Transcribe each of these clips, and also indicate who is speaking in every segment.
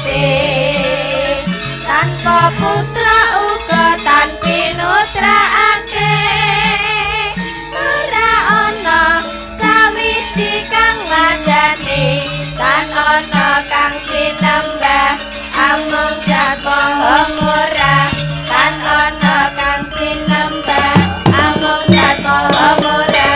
Speaker 1: asih tanpa putra uga tan pinutraake ora ana sawiji kang madani tan ana kang sinembah amung zat maha murah tan ana kang sinembah amung zat maha murah.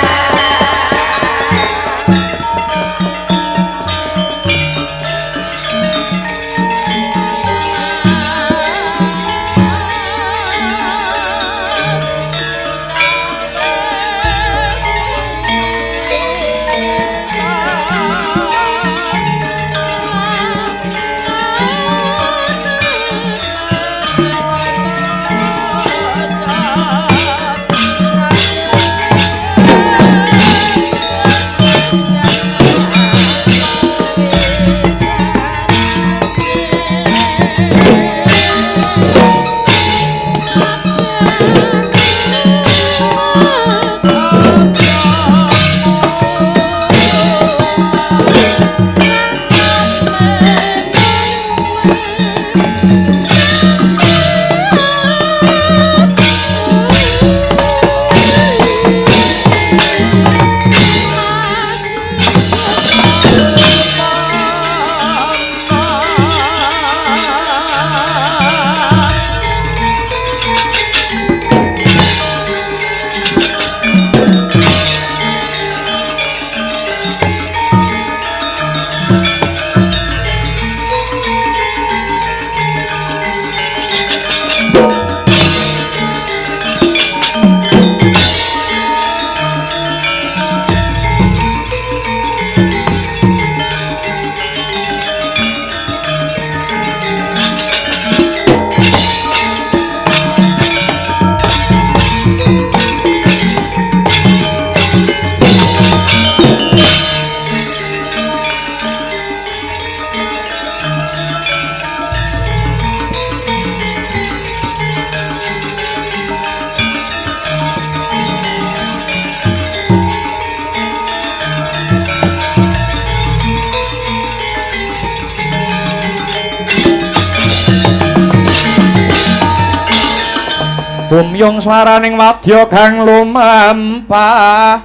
Speaker 2: Gumyung swaraning wadya kang lumampah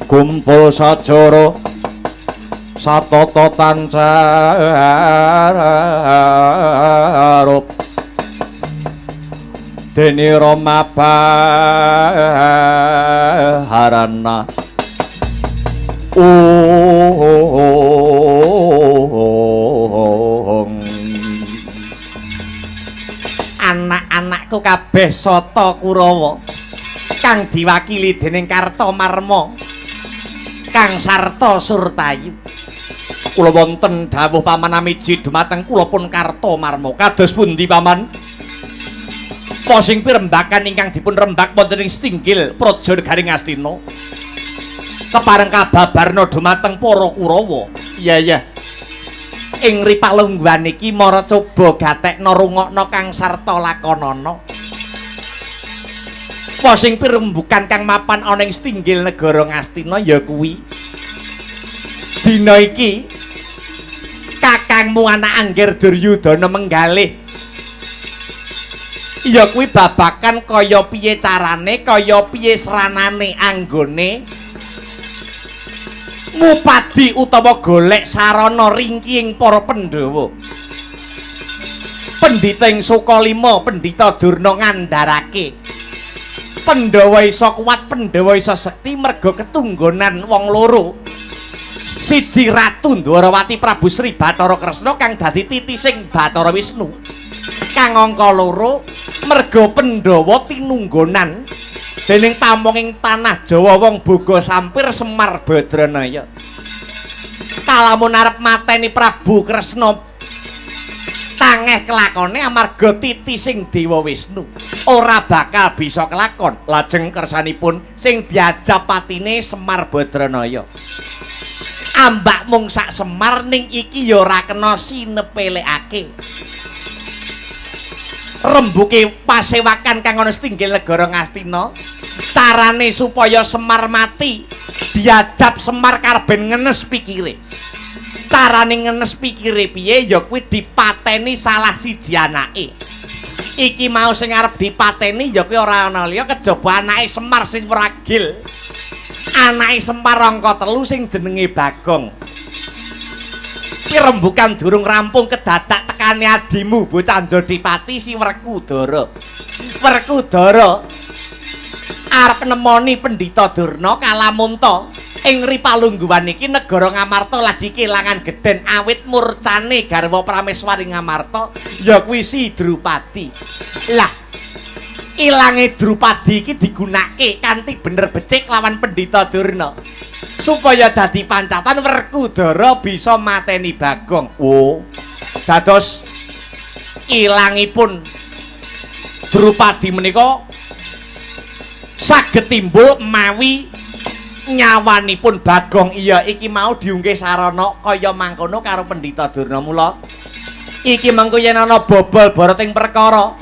Speaker 2: kumpul sajara satata tancarup dene Rama Baharana anak-anakku kabeh sata Kurawa kang diwakili dening Kartamarma kang sarta Surtayu kula wonten dawuh pamanamiji dumateng kula pun Kartamarma kados pundi paman posing pirembakan ingkang dipun rembak wonten ing Stinggil Praja Negaring Astina kepareng kababarna dumateng para Kurawa iya ing ripalungguhan iki mara coba gatekna rungokna kang sarta lakonana posing pirembukan kang mapan ana ing Stinggil negara Ngastina ya kuwi dina iki kakangmu anak Angger Duryudana menggalih ya kuwi babakan kaya piye carane kaya piye seranane anggone ngupadi utawa golek sarana ringkihing para Pandhawa. Pendhita ing Sukalima, Pendhita Durna ngandharake Pandhawa isa kuat, Pandhawa isa sekti merga ketunggonan wong loro. Siji Ratu Ndwarawati Prabu Sri Bathara Kresna kang dadi titising Bathara Wisnu. Kang angka loro merga Pandhawa tinunggonan dening pamonging tanah Jawa wong Boga Sampir Semar Badranaya. Kalamun arep mateni Prabu Kresna tangeh kelakone amarga titi sing Dewa Wisnu ora bakal bisa kelakon. Lajeng kersanipun sing diajab patine Semar Badranaya. Ambak mung sak Semar ning iki ya ora kena sinepelekake. Rembuke pasewakan kang ana Stinggil negara Ngastina carane supaya Semar mati diadab Semar karben ngenes pikire Carane ngenes pikire piye ya kuwi dipateni salah siji anake. Iki mau sing arep dipateni ya kuwi ora ana liya kejaba anake Semar sing Wragil. Anake Semar angka 3 sing jenenge Bagong. Ki rembukan durung rampung kedadak tekane adimu bocah Jodipati si Werkudara. Werkudara arep nemoni Pendhita Durna kalamunta ing ripalungguhan iki negara Ngamarta lagi kelangan geden awit murcane garwa Prameswari Ngamarta ya kuwi si Drupadi. Lah ilange Drupadi iki digunakake kanthi bener becik lawan Pendhita Durna supaya dadi pancatan Werkudara bisa mateni Bagong. Oh, dados ilangipun Drupadi menika saged timbul mawi nyawanipun Bagong iya iki mau diungkih sarana kaya mangkono karo Pendhita Durna. Mula iki mengko yen ana bobol boroting perkara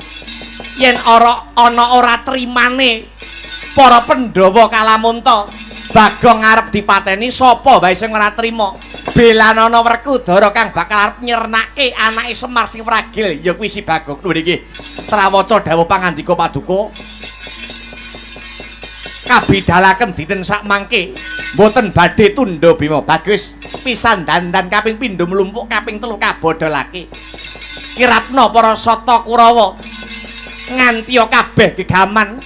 Speaker 2: yen ana ora trimane para Pandhawa kalamunta Bagong arep dipateni sapa wae sing ora trima belanana Werkudara kang bakal arep nyernake anake Semar sing Wragil ya kuwi si Bagong. Lho niki trawaca dawuh pangandika Paduka kabidalaken dinten sak mangke mboten badhe tundha Bima. Bagus pisan dandan kaping pindho mlumpuk kaping 3 kabodholake Kiratna para sata Kurawa ngantiya kabeh gegaman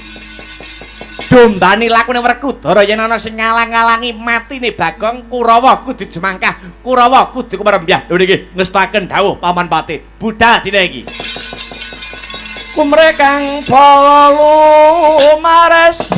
Speaker 2: dombani lakune Werkudara yen ana sing ngalang-alangi matine Bagong Kurawa kudu jemangkah Kurawa kudu kumrembyah. Lho niki ngestaken dawuh Paman Pati budal dina iki kumrekang bawa mares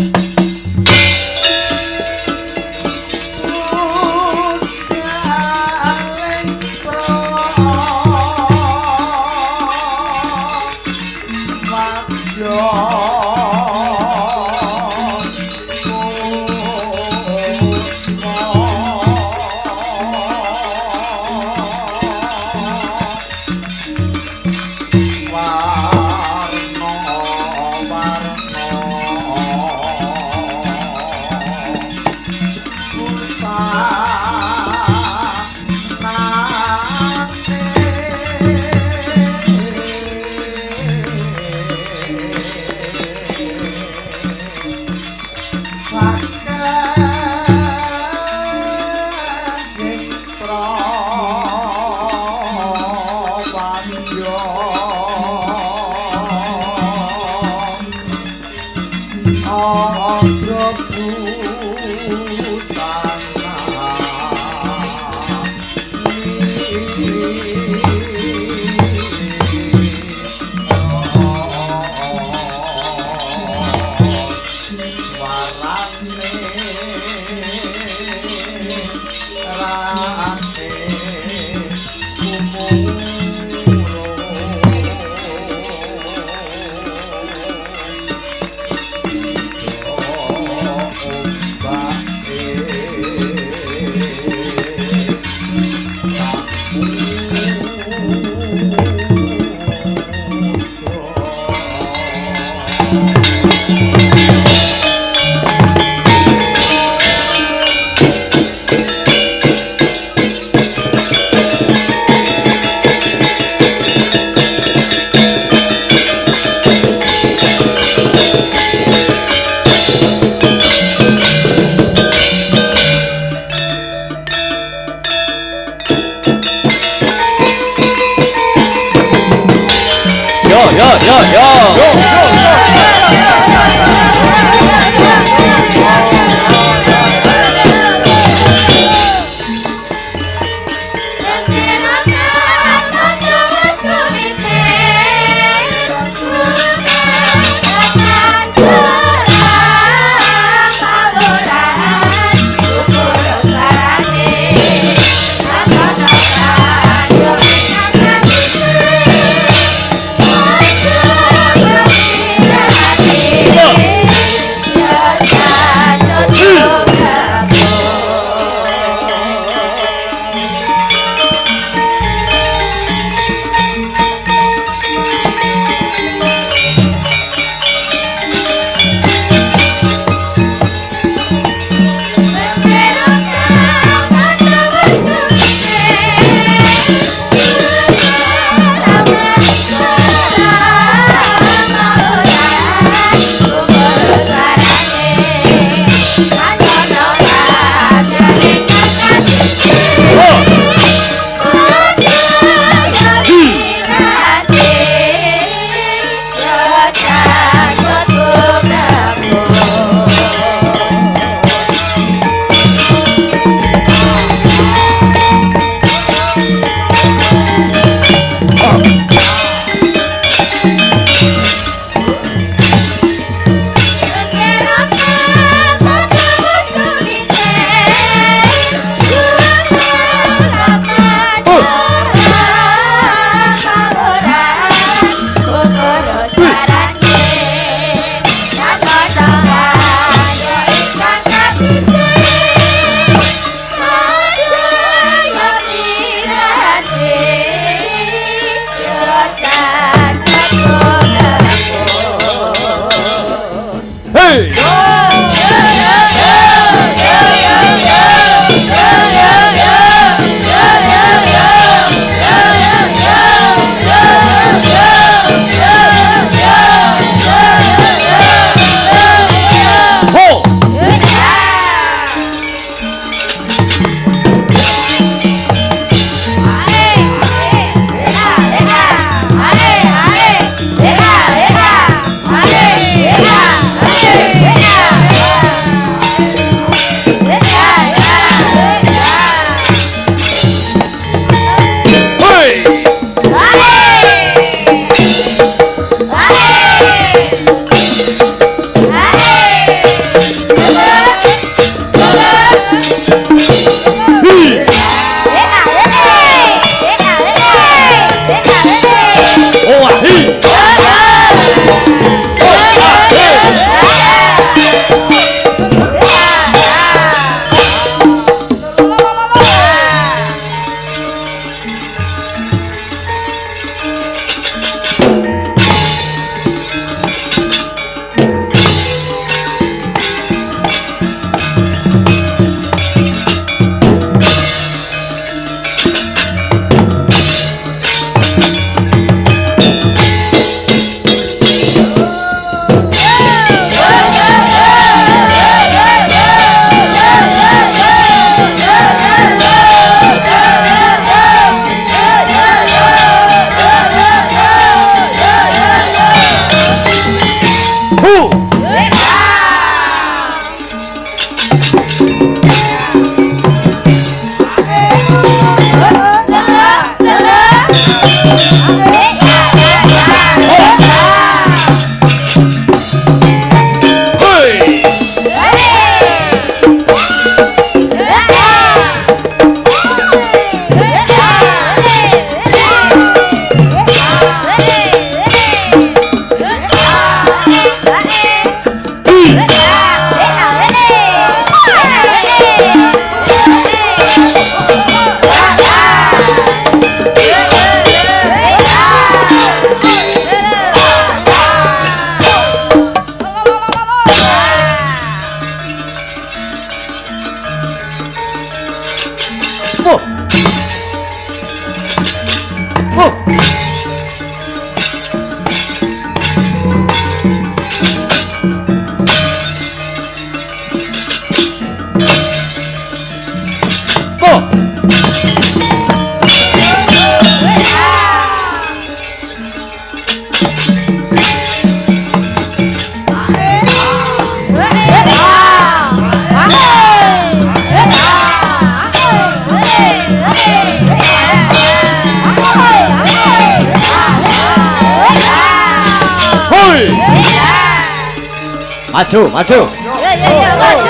Speaker 2: Maju, maju.
Speaker 1: Ya, maju.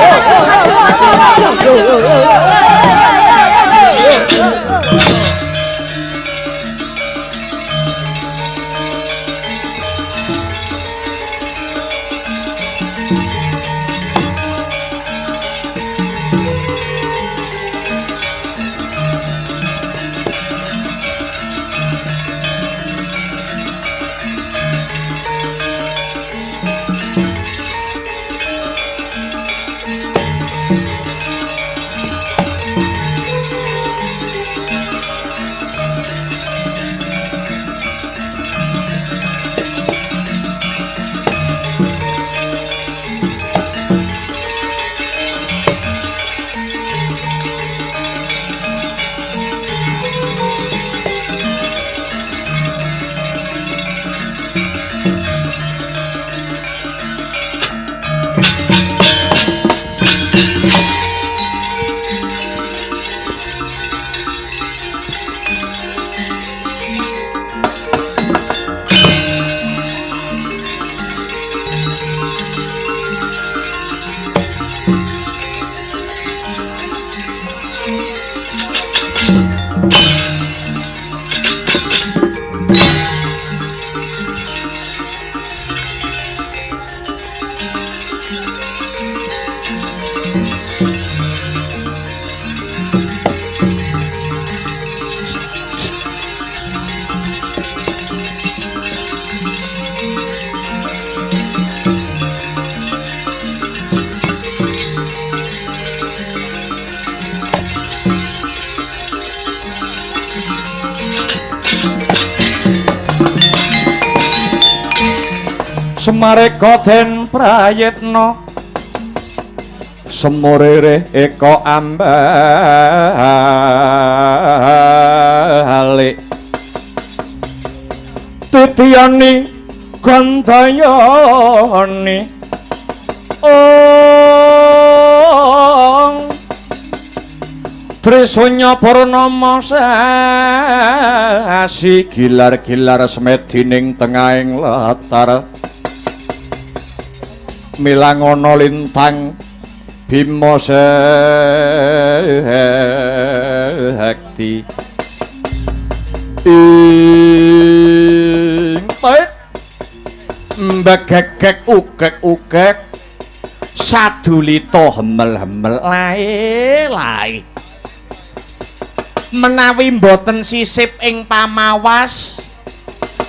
Speaker 2: Semareka den prayitna semurere eka ambalik titiyani gandayani Trisanya Purnama sasi gilar-gilar semedining tengahing latar milangono lintang Bima sekti mbegek ugek sadulita hemel-hemel lae menawi mboten sisip ing pamawas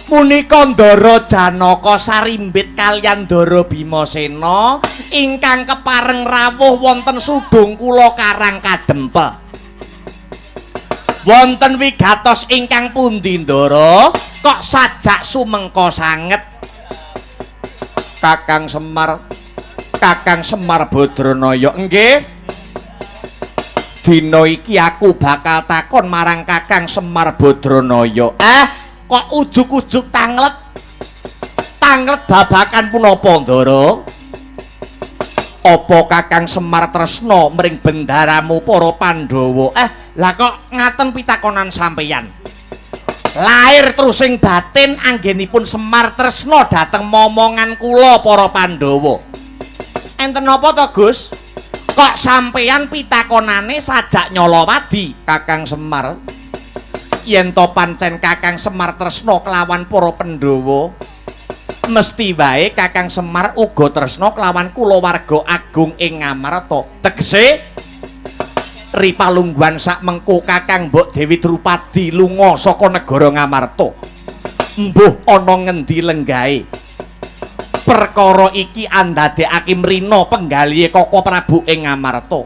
Speaker 2: punika Ndara Janaka sarimbit kaliyan Ndara Bimasena ingkang kepareng rawuh wonten Subung kula Karang Kadempel. Wonten wigatos ingkang pundi Ndara kok sajak sumengka sanget? Kakang Semar Badranaya. Nggih. Dina iki aku bakal takon marang Kakang Semar Badranaya. Kok ujug-ujug tanglet babakan punapa Ndara? Apa Kakang Semar tresna mring bendaramu para Pandhawa? Lah kok ngaten pitakonan sampeyan? Lair terusing batin anggenipun Semar tresna dhateng momongan kula para Pandhawa. Enten napa to, Gus? Kok sampeyan pitakonane sajak nyolowadi, Kakang Semar? Yen to pancen Kakang Semar tresna kelawan para Pandhawa, mesti wae Kakang Semar uga tresna kelawan kulawarga agung ing Ngamarta. Tegese Ripalungguhan sak mengko Kakang Mbok Dewi Drupadi lunga saka negara Ngamarta. Mbuh ana ngendi lenggahe? Perkara iki andadekake mrina penggalihe Koko Prabu ing Ngamarta.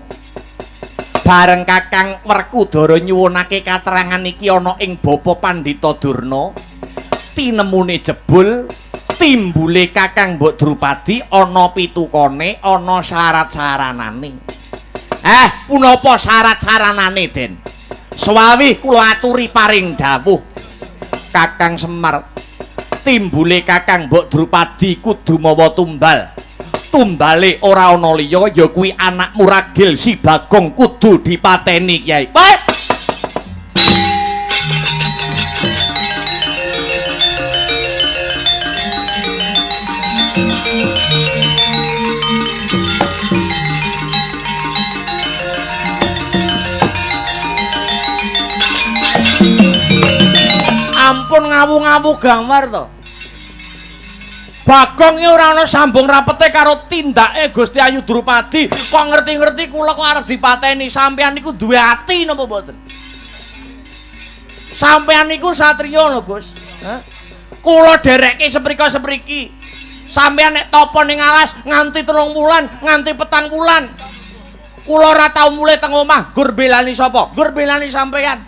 Speaker 2: Bareng Kakang Werkudara nyuwunake katerangan iki ana ing Bapa Pandhita Durna, tinemune jebul timbule Kakang Mbok Drupadi ana pitukane, ana syarat-syaranane. Punapa syarat-syaranane, Den? Suwawi kula aturi paring dawuh. Kakang Semar, timbule Kakang Mbok Drupadi kudu mawa tumbal. Tumbale ora ana liya ya kuwi anakmu ragil si Bagong kudu dipateni, Kyai. Baik. Ampun ngawu-ngawu gambar to. Bagong iki ora ana sambung rapete karo tindake Gusti Ayu Drupadi. Kok ngerti-ngerti kula kok arep dipateni. Sampeyan niku duwe ati napa mboten? Sampeyan niku satriya lho, Gus. Kula derekke seprika-sepriki. Sampeyan nek topo ning alas nganti 3 wulan, nganti 4 wulan. Kula ora tau mulih teng omah, gur belani sapa? Gur belani sampeyan.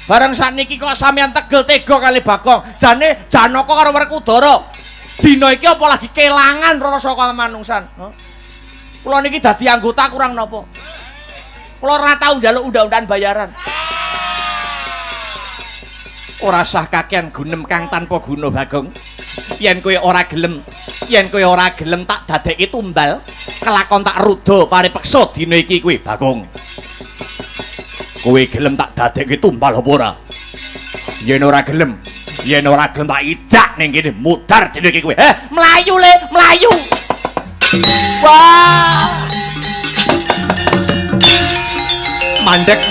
Speaker 2: Bareng sakniki kok sampeyan tegel tega kali Bagong. Jane Janaka karo Werkudara. Dina iki apa lagi kelangan rasa kamanungsan. Kula niki dadi anggota kurang napa? Kula ora tau njaluk undang-undangan bayaran. Ora sah kakean gunem kang tanpa guna, Bagong. Yen kowe ora gelem, tak dadekke tumbal, kelakon tak ruda paripeksa dina iki kowe, Bagong. Kowe gelem tak dadekke tumbal apa ora? Yen ora gelem tak idak ning kene mutar dene iki kowe. Mlayu le, mlayu. Wah. Mandek.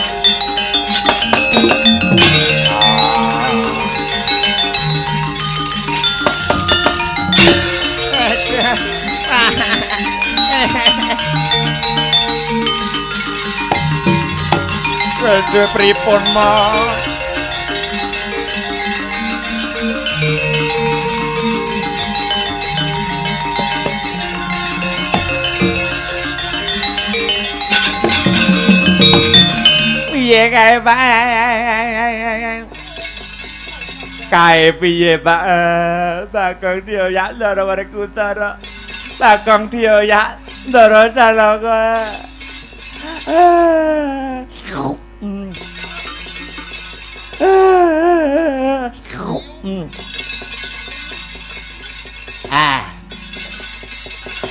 Speaker 2: Waduh pripun mah? Piye kae, Pak? Kae piye, Pak? Bagong dioyak Ndara Werkudara. Bagong dioyak Ndara Janaka.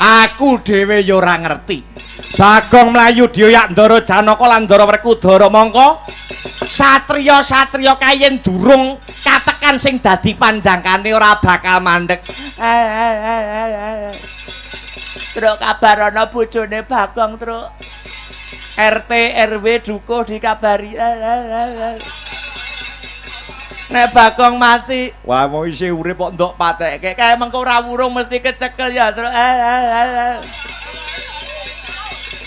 Speaker 2: Aku dhewe ya ora ngerti. Bagong mlayu dioyak Ndara Janaka lan Ndara Werkudara mongko satriya-satriya kayen durung katekan sing dadi panjangkane ora bakal mandeg. Truk kabar ana bojone Bagong, Truk. RT RW dukuh dikabari. Nek Bagong mati, wah mau isih urip kok ndok patekke. Kae mengko ora wurung mesti kecekel ya, Truk.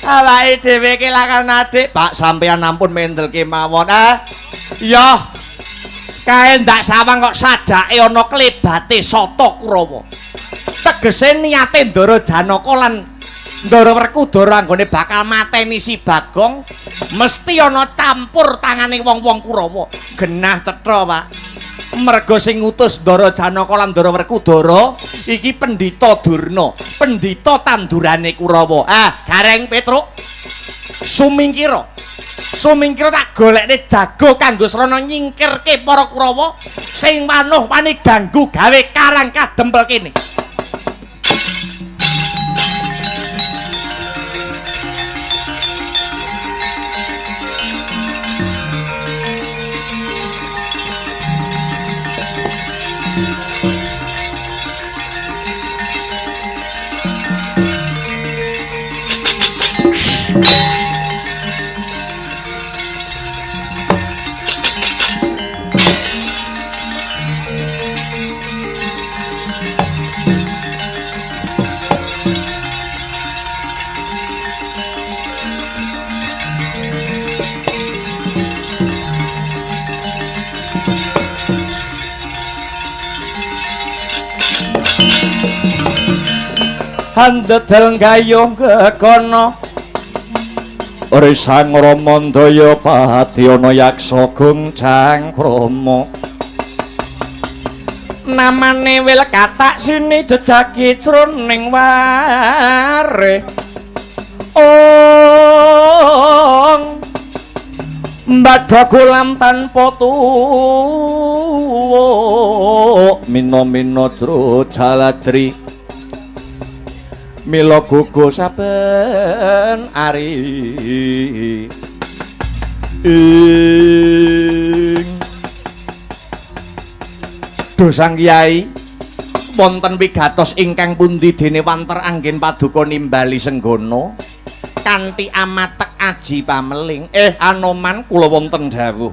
Speaker 2: Awake dhewe kelangan adik, Pak, sampeyan ampun mendelke mawon. Iya. Kae ndak sawang kok sajake ana klebate Sata Kurawa. Tegese niate Ndara Janaka lan Ndara Werkudara anggone bakal mateni si Bagong, mesti ana campur tangane wong-wong Kurawa. Genah cetha, Pak. Merga sing ngutus Ndara Janaka lan Ndara Werkudara iki Pendhita Durna, pendhita tandurane Kurawa. Gareng Petruk. Sumingkira tak golekne jago kanggo srana nyingkirke para Kurawa sing manuh wani ganggu gawe karang kadempel kene. Handedel gayung gekono Risang Ramandaya Patyana yaksa gungcang krama namane wil katak sini jejaki jroning ware ong mbadha golam tanpa tuwa mina-mina jro jaladri mila gugu saben ari Dosang Kyai wonten wigatos ingkang pundi dene wanter anggen paduka nimbali senggana kanthi amatek aji pameling Anoman kula wonten dawuh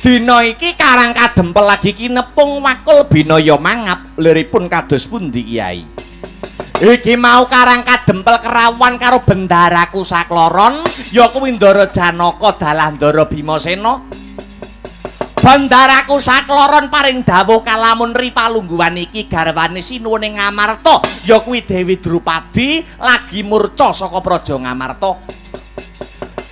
Speaker 2: dina iki karang kadempel lagi kinepung wakul binaya mangap liripun kados pundi Kyai iki mau karang kadempel kerawan karo bendaraku sakloron ya kuwi Ndara Janaka Dalandara Bimasena bendaraku sakloron paring dawuh kalamun ripalungguhan iki garwane sinuwuning Ngamarta ya kuwi Dewi Drupadi lagi murca saka praja Ngamarta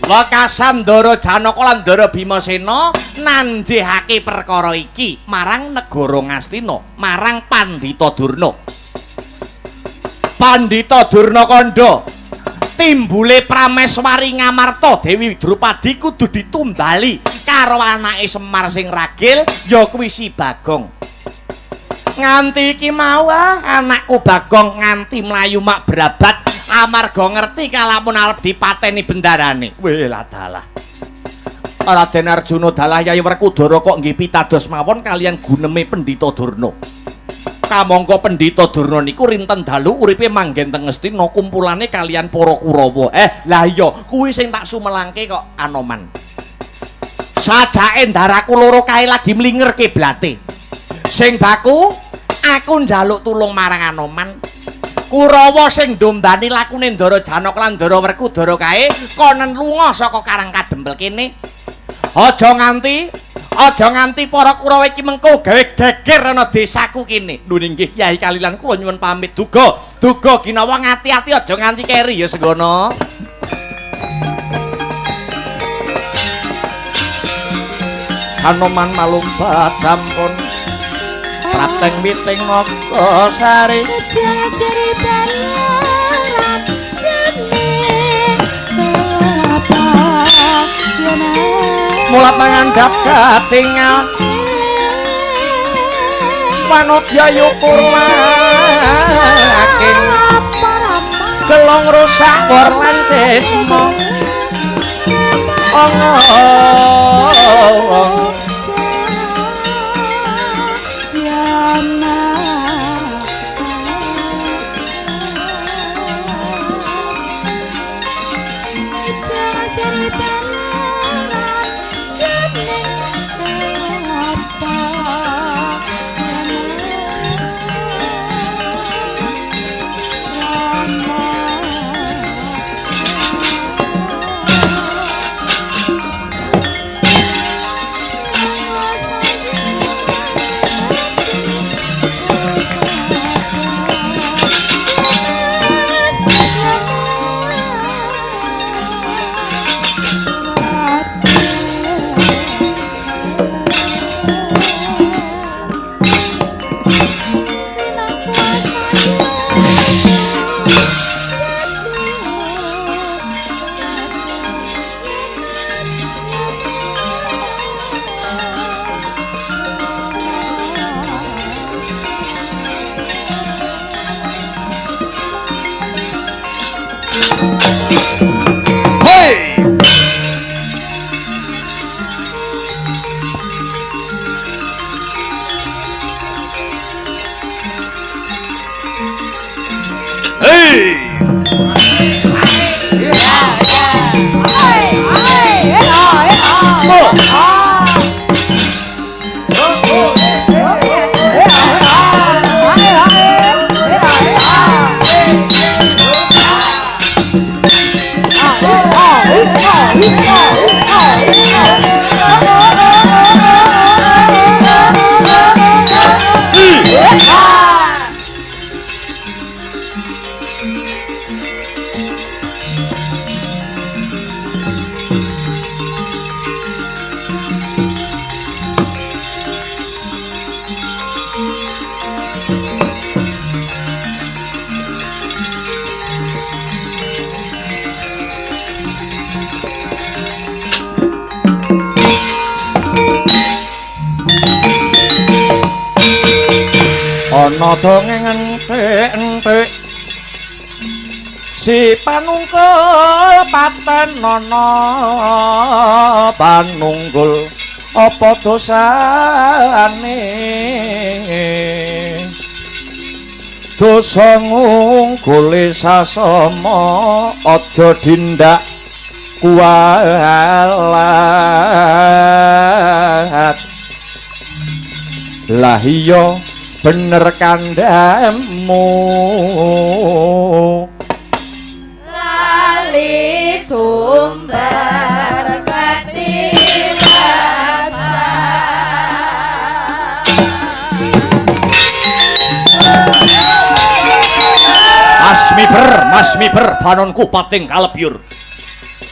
Speaker 2: wekasan Ndara Janaka lan Ndara Bimasena nanjihake perkara iki marang negara Ngastina marang Pandhita Durna Pandhita Durnakanda timbule prameswari Ngamarta Dewi Drupadi kudu ditumbali karo anake Semar sing ragil ya kuwi si Bagong nganti iki mau anakku Bagong nganti mlayu mak brabat amarga ngerti kalamun arep dipateni bendarane weh ladalah Raden Arjuna dalah Yayi Werkudara kok nggih pitados mawon kalian guneme Pandhita Durna kamangka Pandhita Durna niku rinten dalu uripe manggen teng Ngastina kumpulane kalian para Kurawa. Lah iya, kuwi sing tak sumelangke kok Anoman. Sajake ndaraku loro kae lagi mlinger kiblate. Sing baku aku njaluk tulung marang Anoman. Kurawa sing ndombani lakune Ndara Janaka lan Ndara Werkudara kae konen lunga saka karang kadempel kene. Aja nganti para Kurawa iki mengko gawe geger ana desaku kene. Lho nggih Kyai kalilan kula nyuwun pamit duga ginawa ngati-ati aja nganti keri ya Senggana. Anoman malumpat sampun prateng miting naga sari jari balarat mulat mangandhap katingal wanodya yukurma aking gelong rusak bor lan desma ana dongeng entek-entek si panungkul paten ana panunggul apa dosane dosa ngunggule sasama aja dindak kualat lah iya bener kandhamu
Speaker 1: lali sumber ketirasa
Speaker 2: Mas miber banonku pating kalebyur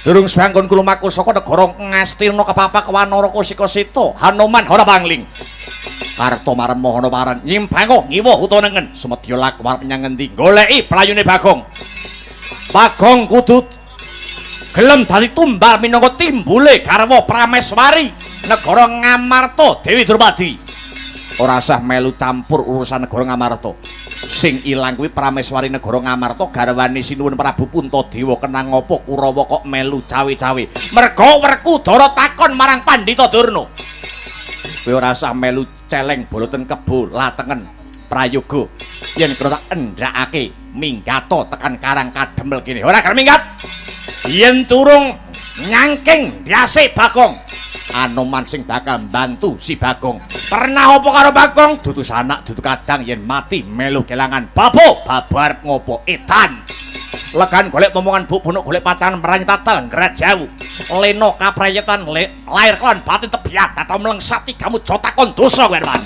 Speaker 2: durung swanggonku lumaku saka negara Ngastina kepapa kewanara Kusika-sita Hanuman ora pangling Karto marem mohana paran nyimbango ngiwuh utanengen sumedya laku arep menyang ngendi goleki playune Bagong kudu gelem dadi tumbal minangka timbule garwa Prameswari negara Ngamarta Dewi Drupadi ora usah melu campur urusan negara Ngamarta sing ilang kuwi Prameswari negara Ngamarta garwane Sinuwun Prabu Puntadewa kenang apa Kurawa kok melu cawe-cawe merga werku Dara takon marang Pandhita Durna kowe ora usah melu celeng boloten kebo latengen prayoga yen kena tak endhakake minggato tekan Karang Kademel kene ora gelem minggat yen turung nyangking diase Bagong Anoman sing bakal bantu si Bagong pernah apa karo Bagong dudu sanak dudu kadang yen mati melu kelangan babo babar ngopo edan legan golek momongan bu bunuk golek pacangan merangi tatal ngrat jauh leno kaprayetan lahir kon batin tebiat atau melengsati kamu jotakon dosa werman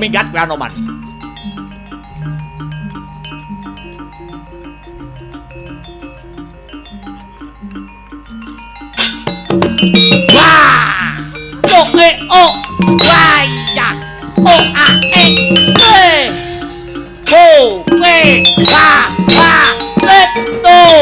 Speaker 2: Minggat kuwi Anoman. Wah! O wah ya. O a e e. Ho we wa to.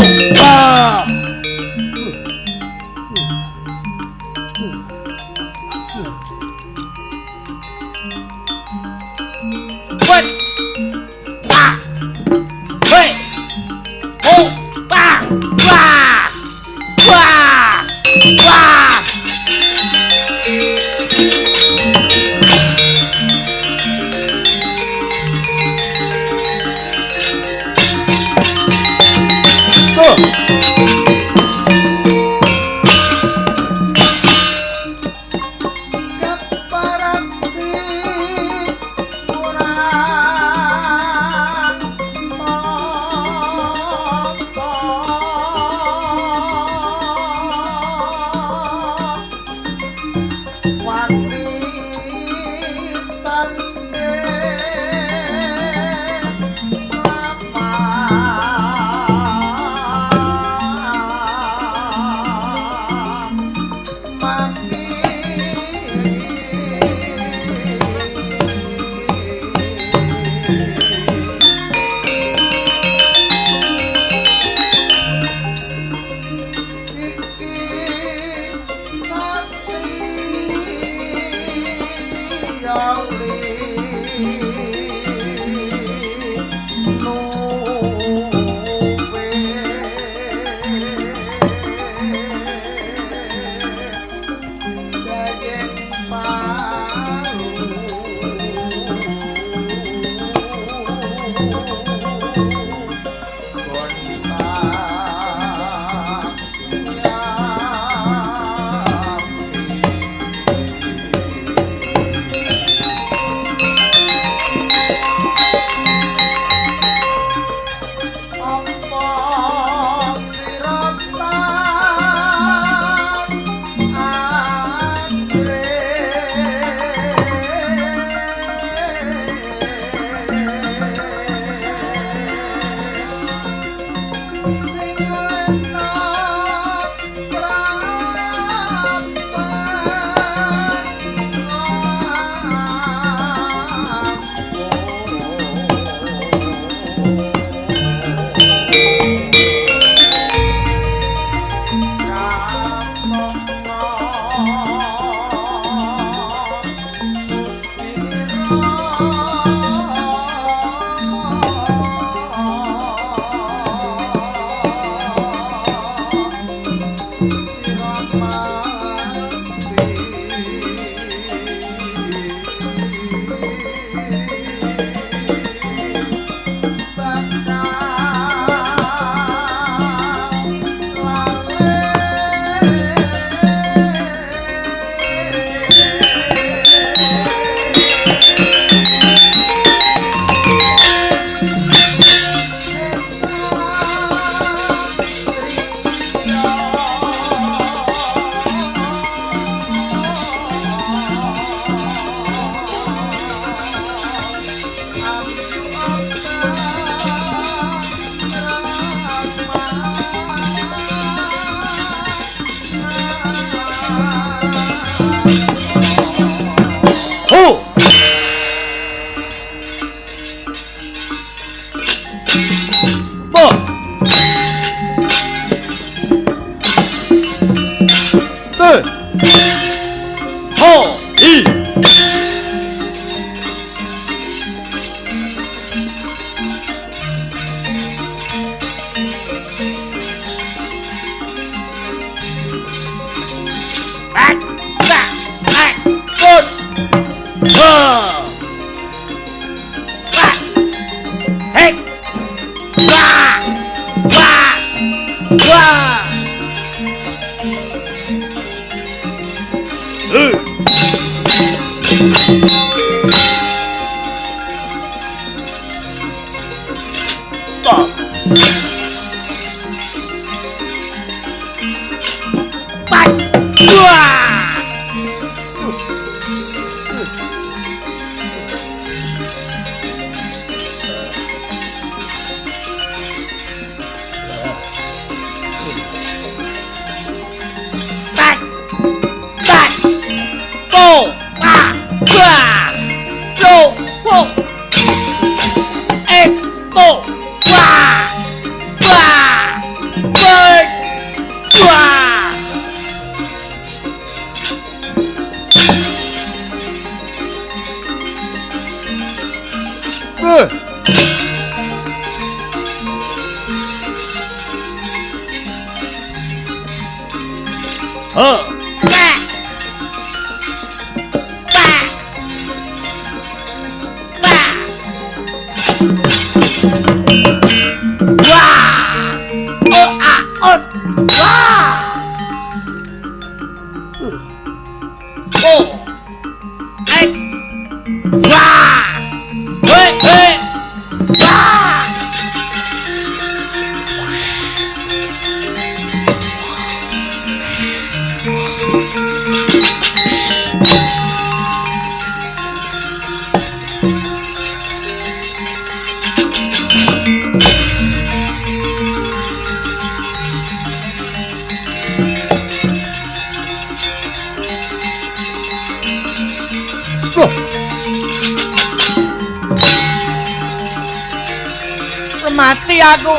Speaker 1: Mati aku.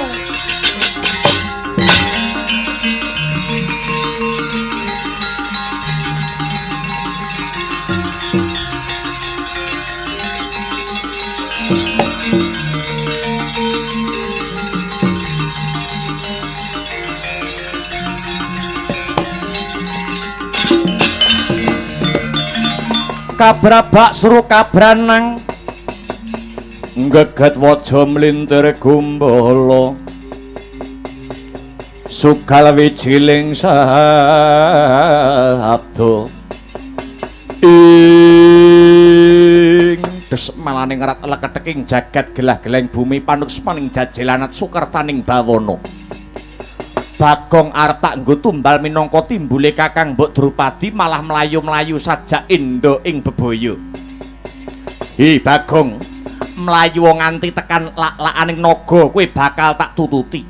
Speaker 2: Kabrabak suruh kabranang geget waja mlintir gumbala sukal wijiling sabda ing des malaning rat leketeking jagat gelah-geleng bumi panuksaning jajelanat sukertaning bawana Bagong arep tak nggo tumbal minangka timbule Kakang Mbok Drupadi malah mlayu-mlayu sajak endo ing bebaya. Hi Bagong, mlayu nganti tekan lak-lakaning naga kowe bakal tak tututi.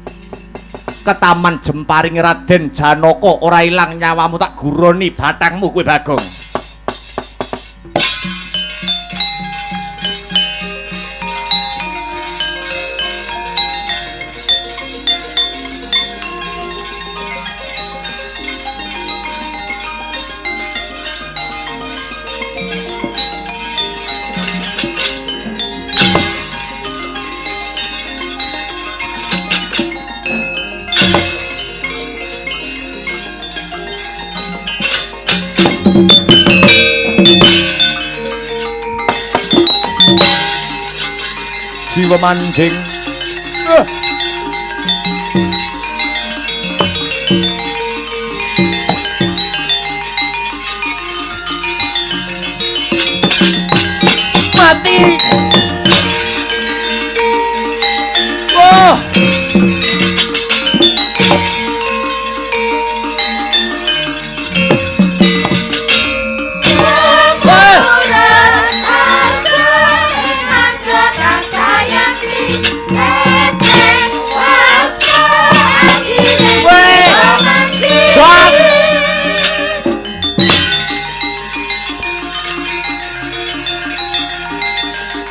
Speaker 2: Ketaman jemparing Raden Janaka ora ilang nyawamu tak guroni bathangmu kowe Bagong. Jiwa mancing Oh.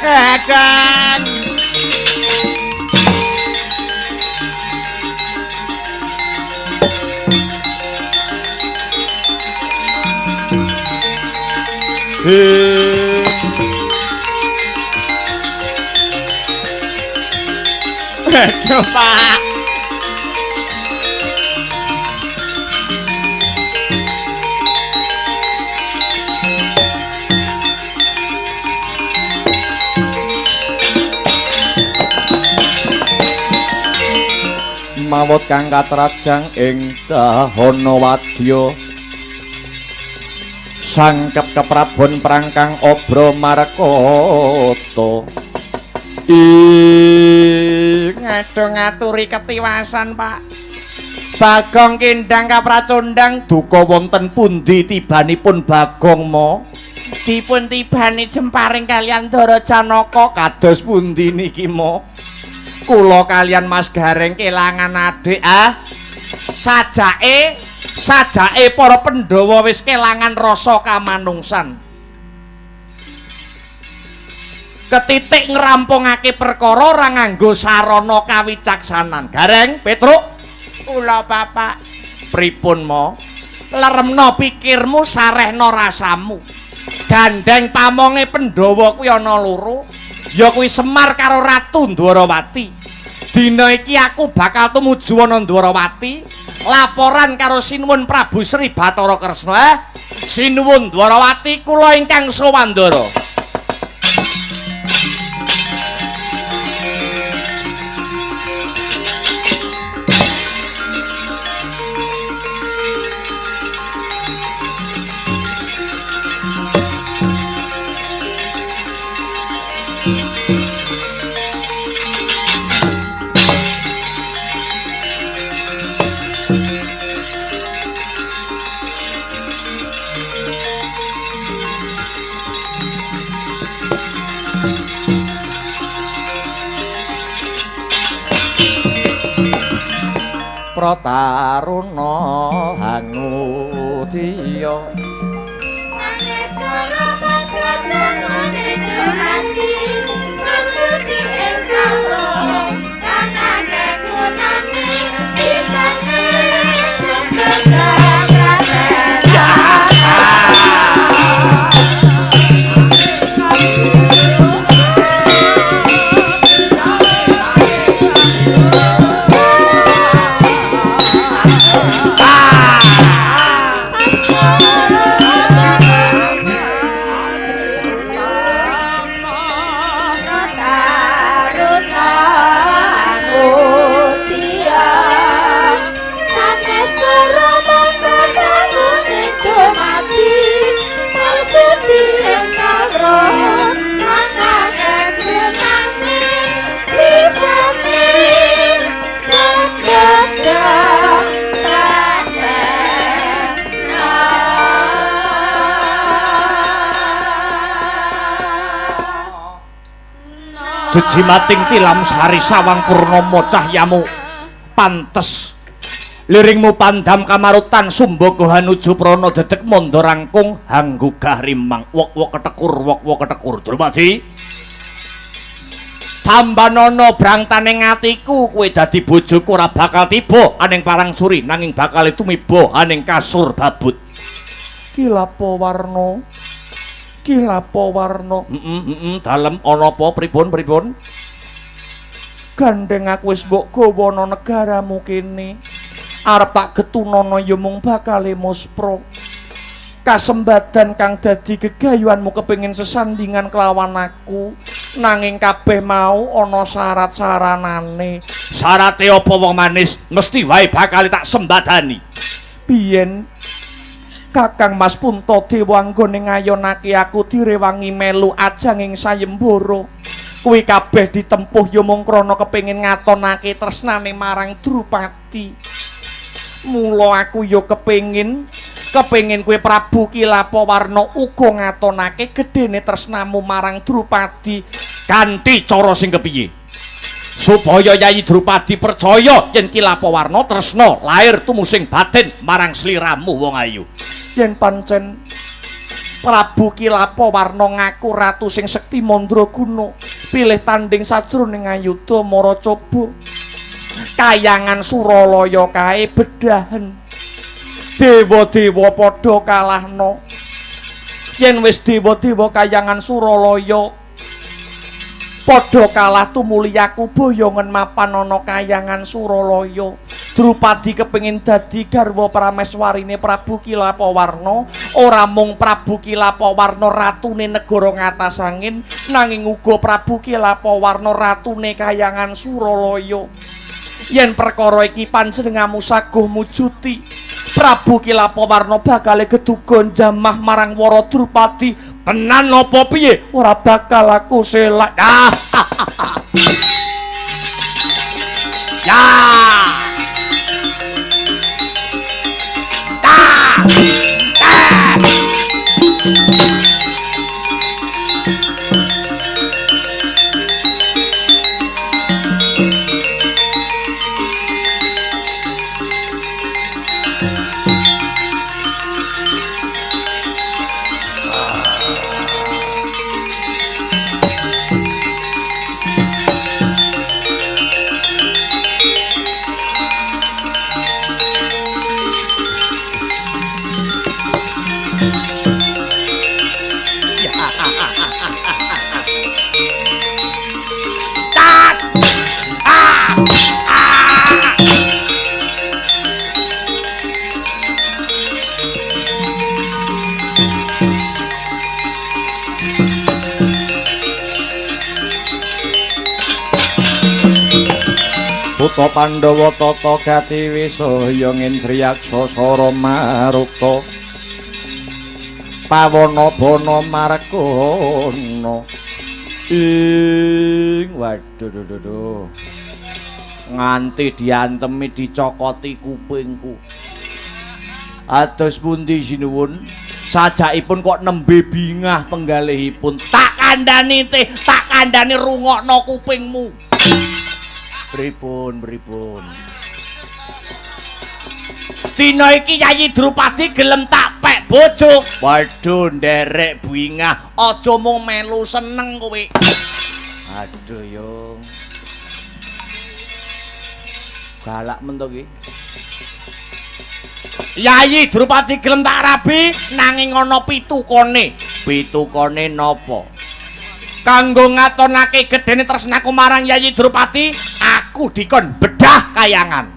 Speaker 2: Kakang Aduh, Pak. Mawut kang katrajang ing dahana wadya sangkep keprabon prangkang obra markata ngaturi ketiwasan Pak Bagong Kindang kapracondang duka wonten pundi tibanipun Bagong mo dipun tibani jemparing kalian Dara Janaka kados pundi niki mo kula kalian Mas Gareng kelangan adik sajake para Pandhawa wis kelangan rasa kamanungsan ketitik ngrampungake perkara ora nganggo sarana kawicaksanan Gareng Petruk kula Bapak pripun mo leremno pikirmu sarehno rasamu gandeng pamonge Pandhawa kuwi ana loro ya kuwi Semar karo Ratu Ndwarawati. Dina iki aku bakal tumuju ana Ndwarawati, laporan karo Sinuwun Prabu Sri Bathara Kresna. Sinuwun Ndwarawati kula ingkang sawandara. Prataruna Hanudya
Speaker 3: sanes karo makasangane hati maksudi engkau kang akeh gunane bisane
Speaker 2: Jejimating tilam sari sawang purnama cahyamu pantes liringmu pandam kamarutan sumbaga hanuju prana dedek manda rangkung hanggugah rimang wok-wok ketekur Drupadi tambanana brangtaning atiku kowe dadi bojoku ora bakal tiba aning parang suri nanging bakal tumiba aning kasur babut Kilapa warna dalem ana apa pripun gandeng aku wis mbok gawa ana negaramu kene arep tak getunana ya mung bakale muspra kasembadan kang dadi gegayuhanmu kepengin sesandingan kelawan aku nanging kabeh mau ana syarat-syaranane syarate apa wong manis mesti wae bakal tak sembadani biyen Kakang Mas Puntadewa anggone ngayonake aku direwangi melu ajanging sayembara. Kuwi kabeh ditempuh ya mung krana kepengin ngatonake tresnane marang Drupadi. Mula aku ya kepengin kowe Prabu Kilapawarna uga ngatonake gedene tresnamu marang Drupadi kanthi cara sing kepiye? Supaya Yayi Drupadi percaya yen Kilapawarna tresna lair tumusing batin marang sliramu wong ayu. Yen pancen Prabu Kilapawarna ngaku ratu sing sekti mandraguna, pilih tanding sajroning ayuda maracaba. Kayangan Suralaya kae bedahen. Dewa-dewa padha kalahna. Yen wis dewa-dewa kayangan Suralaya padha kalah tumuli aku boyongen mapan ana kayangan Suralaya. Drupadi kepengin dadi garwa prameswarine Prabu Kilapawarna, ora mung Prabu Kilapawarna ratune negara ngatasangin, nanging uga Prabu Kilapawarna ratune kayangan Suralaya. Yen perkara iki panjenengamu saguh mujuti, Prabu Kilapawarna bakal gedugon jamah marang Wara Drupadi. Tenan apa piye? Ora bakal aku selak. Ya. Putra Pandhawa tata gati wisaya ngendriyaksa sara marukta pawana bana margana ing waduh nganti diantemi dicokoti kupingku. Ados pundi sinuwun? Sajakipun kok nembe bingah penggalihipun. Tak kandhani rungokno kupingmu. Pripun. Dina iki Yayi Drupadi gelem tak pek bojo. Waduh nderek bingah, aja mung melu seneng kowe. Aduh yo. Galak men to iki. Yayi Drupadi gelem tak rabi nanging ana pitukane. Pitukane napa? Kanggo ngatonake gedene tresnaku marang Yayi Drupadi, aku dikon bedah kayangan.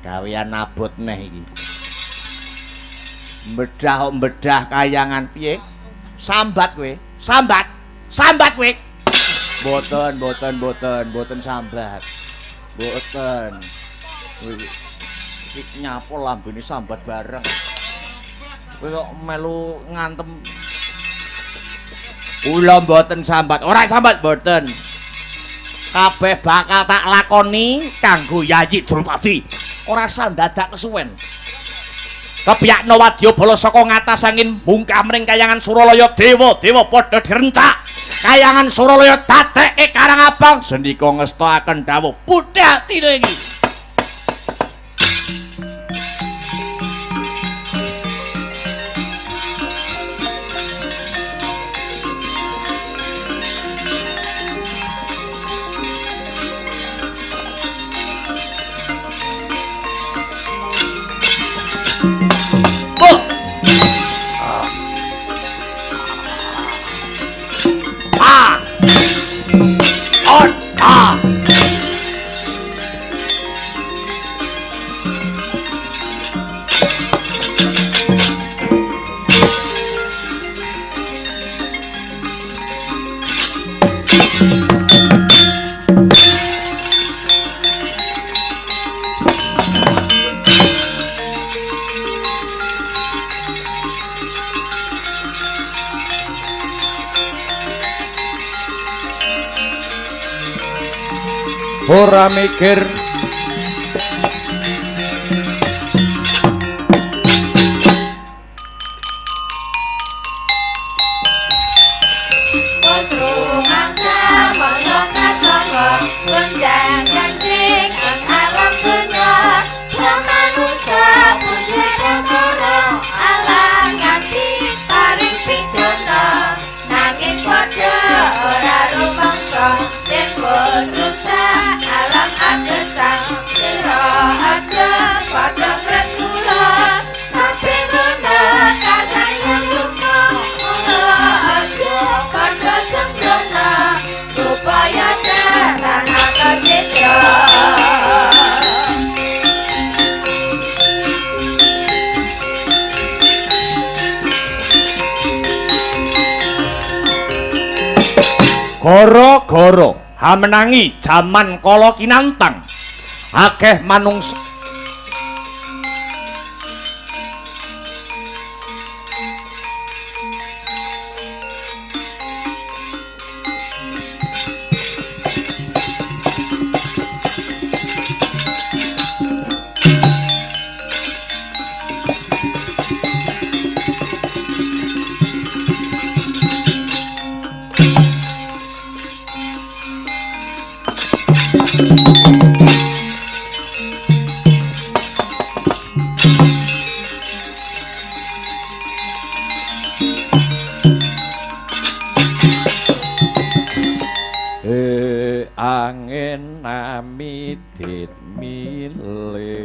Speaker 2: Gawean abot neh iki. Bedah kayangan piye? Sambat kowe. Sambat kowe. Mboten sambat. Mboten. Iki nyapa lambene sambat bareng. Kowe kok melu ngantem. Kula mboten sambat. Ora sambat mboten. Kabeh bakal tak lakoni kanggo Yayi Drupadi. Ora sandadak kesuwen. Kebyakna wadyabala saka ngatasangin bungkah mring kayangan Suralaya, dewa-dewa padha direncak. Kayangan Suralaya dadeke Karang Abang sendika ngestakaken dawuh budhal dina iki. ora mikir Gara-gara hamenangi jaman kala kinantang akeh manungsa angin amidit milir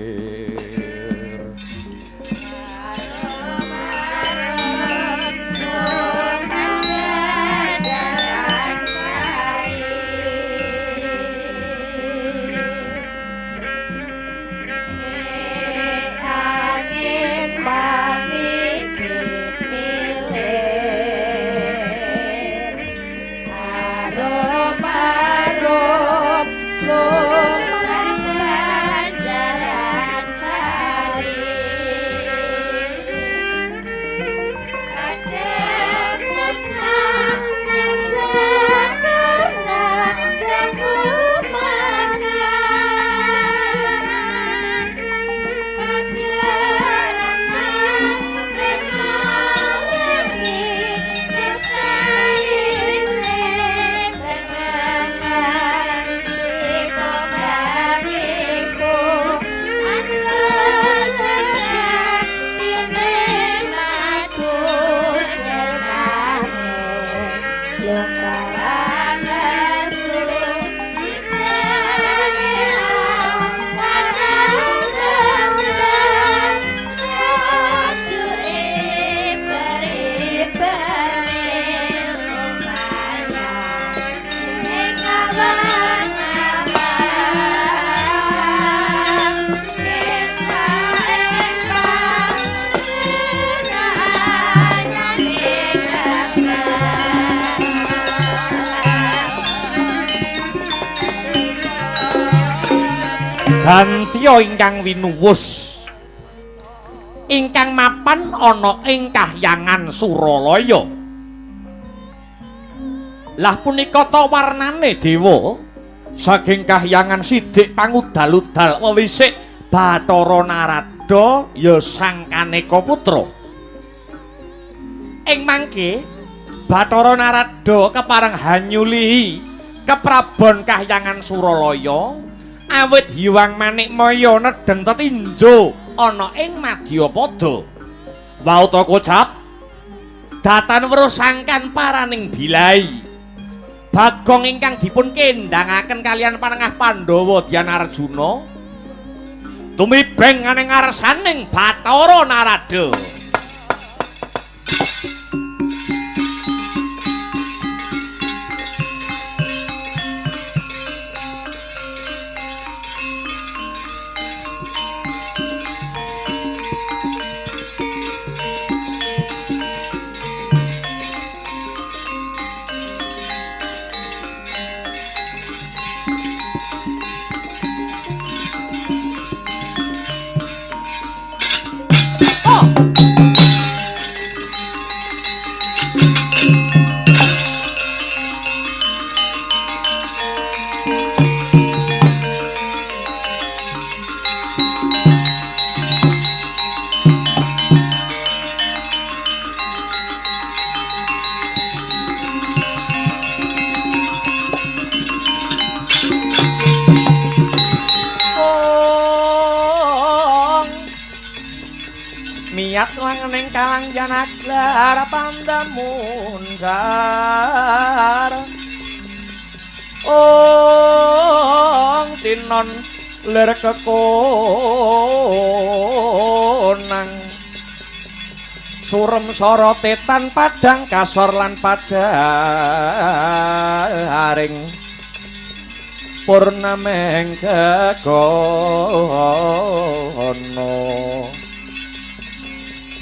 Speaker 2: Gantiya ingkang winuwus ingkang mapan ana ing Kahyangan Suralaya. Lah punika ta warnane dewa saking Kahyangan Sidik pangudal-udal wewisik Bathara Narada ya sang Kaneka putra. Ing mangke Bathara Narada kepareng hanyulihi keprabon Kahyangan Suralaya awit Hyang Manikmaya nedhen tetinjo ana ing Madyapada. Wauta kocap datan weruh sangkan paraning bilai Bagong ingkang dipun kendhangaken kalian panengah Pandhawa Dyan Arjuna tumibeng aning ngarsaning Bathara Narada. rakyat langening kalang janaglar pandamundar ong tinon lir kekonang surem sorotetan padang kasor lan pajaring purnameng kekono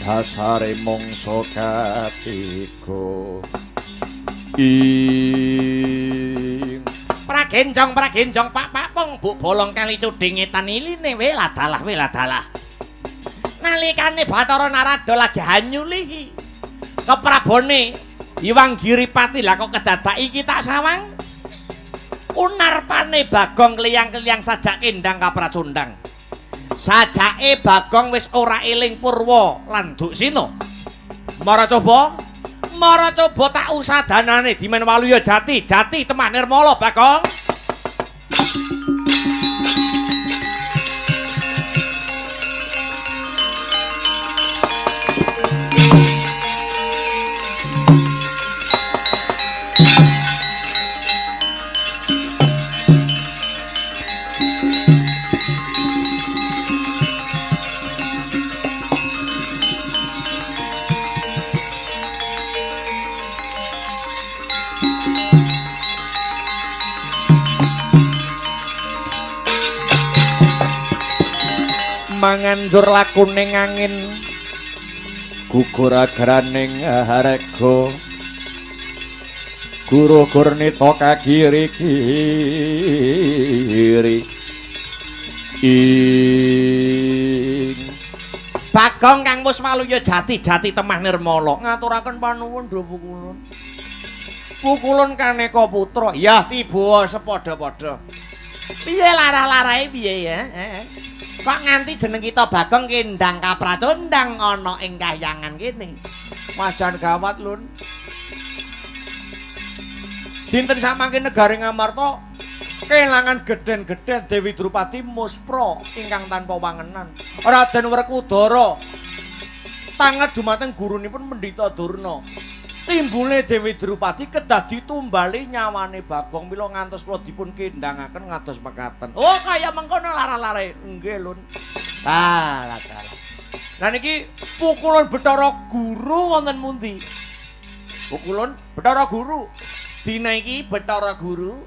Speaker 2: dasare mungso katiga pragenjong pak pong bu bolong kali cuding etan iline weladalah nalikane Bathara Narada lagi hanyuli keprabone Hyang Giripati lah kok kedadak iki tak sawang unarpane Bagong kliyang-kliyang sajak kendang kapracundang sajake Bagong wis ora eling Purwa lan Duksina mara coba tak usadanane dimen Waluya jati temah Nirmala Bagong manganjur lakuning angin gugur agraning harga guru gurnita kagiri-giri Bagong Kang Waluya jati temah Nirmala ngaturaken panuwun Dra Pukulun kaneka putra ya tiba sepadha-padha piye larah-larahe piye ya kok nganti jeneng kita Bagong kendang kapracundang ana ing kahyangan kene. Wajan gawat lun. Dinten samangke negari Ngamarta kelangan gedhen-gedhen Dewi Drupadi muspra ingkang tanpa wangenan. Raden Werkudara tanget dumateng gurunipun Pendhita Durna. Timbule Dewi Drupadi kedah ditumbali nyawane Bagong mila ngantos kula dipun kendhangaken ngados mekaten. Oh kaya mengkono lara-lare. Nggih Lun. Lah. Lah niki pukulan Bathara Guru wonten pundi? Pukulan Bathara Guru. Dina iki Bathara Guru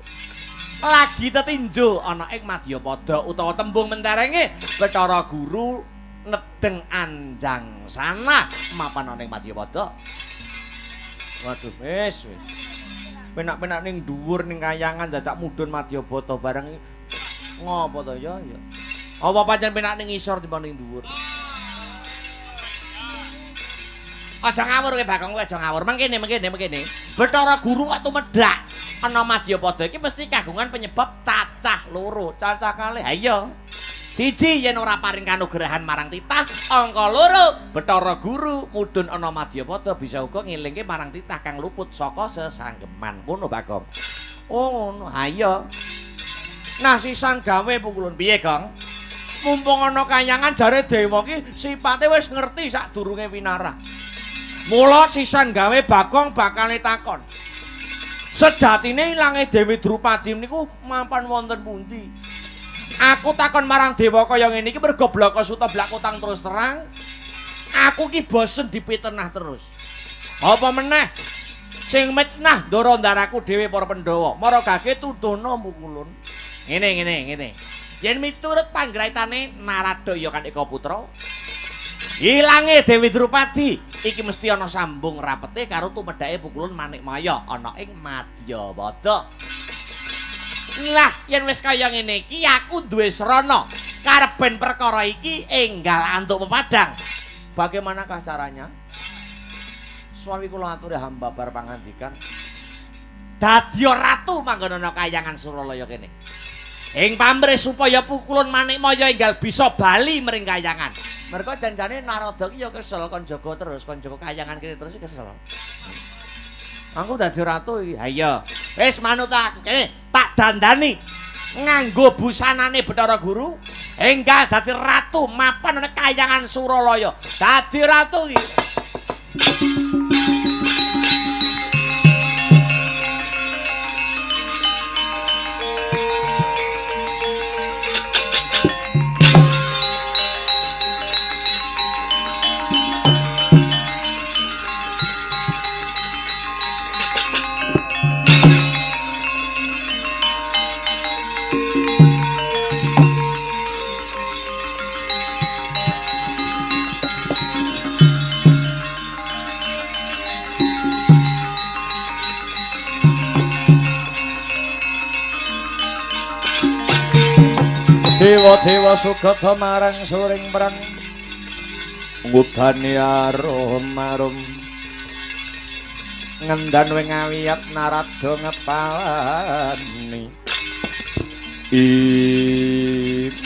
Speaker 2: lagi tetinjo ana ing Madyapada utawa tembung menterenge Bathara Guru nedeng anjang sana mapan ana ing Madyapada. Waduh, wis. Penak-penak ning dhuwur ning kayangan dadak mudhun Madyapada bareng ngopo to ya? Apa pancen penak ning isor timbang ning dhuwur? Aja ngawur kowe Bagong, aja ngawur. Mengkene. Bathara Guru kok tumedhak ana Madyapada iki mesti kagungan penyebab cacah loro, cacah kalih. Ha iya. Siji yen ora paring kanugrahan marang titah, angka loro Bathara Guru mudhun ana Madyapada bisa uga ngelingke marang titah kang luput saka sesanggeman. Ngono Bagong. Oh, ngono. Ha iya. Nah, sisan gawe pukulun piye, Gong? Mumpung ana kayangan jare dewa ki sipate wis ngerti sadurunge winarah. Mula sisan gawe Bagong bakal takon. Sejatine ilange Dewi Drupadi niku mapan wonten pundi? Aku takon marang dewa kaya ngene iki mergo blaka suta blak kutang terus terang. Aku ki bosen dipitenah terus. Apa meneh sing mitnah ndara ndaraku dhewe para Pandhawa. Mara gage tuntuna mukulun. Ngene. Yen miturut panggraitane Narada ya kan Eka Putra. Ilange Dewi Drupadi iki mesti ana sambung rapete karo tumedhake pukulun Manikmaya ana ing Madyapada. Lah yen wis kaya ngene iki aku duwe srana kareben perkara iki enggal antuk pepadang. Bagaimanakah caranya? Suami kula aturi hamba bar pangandikan. Dadya ratu manggon ana kayangan Suralaya kene. Ing pamrih supaya pukulun Manikmaya enggal bisa bali mring kayangan. Mergo janjane Narada ki ya kesel kon jaga terus, kon jaga kayangan kene terus kesel. Aku dadi ratu iki. Ha iya. Wis manut aku kene tak dandani. Nganggo busanane Bathara Guru enggal dadi ratu mapan ana kayangan Suralaya. dadi ratu iki. Dewa-dewa sugata marang suring perang ngubani arum-arum ngendan wengawiyat narada ngepalani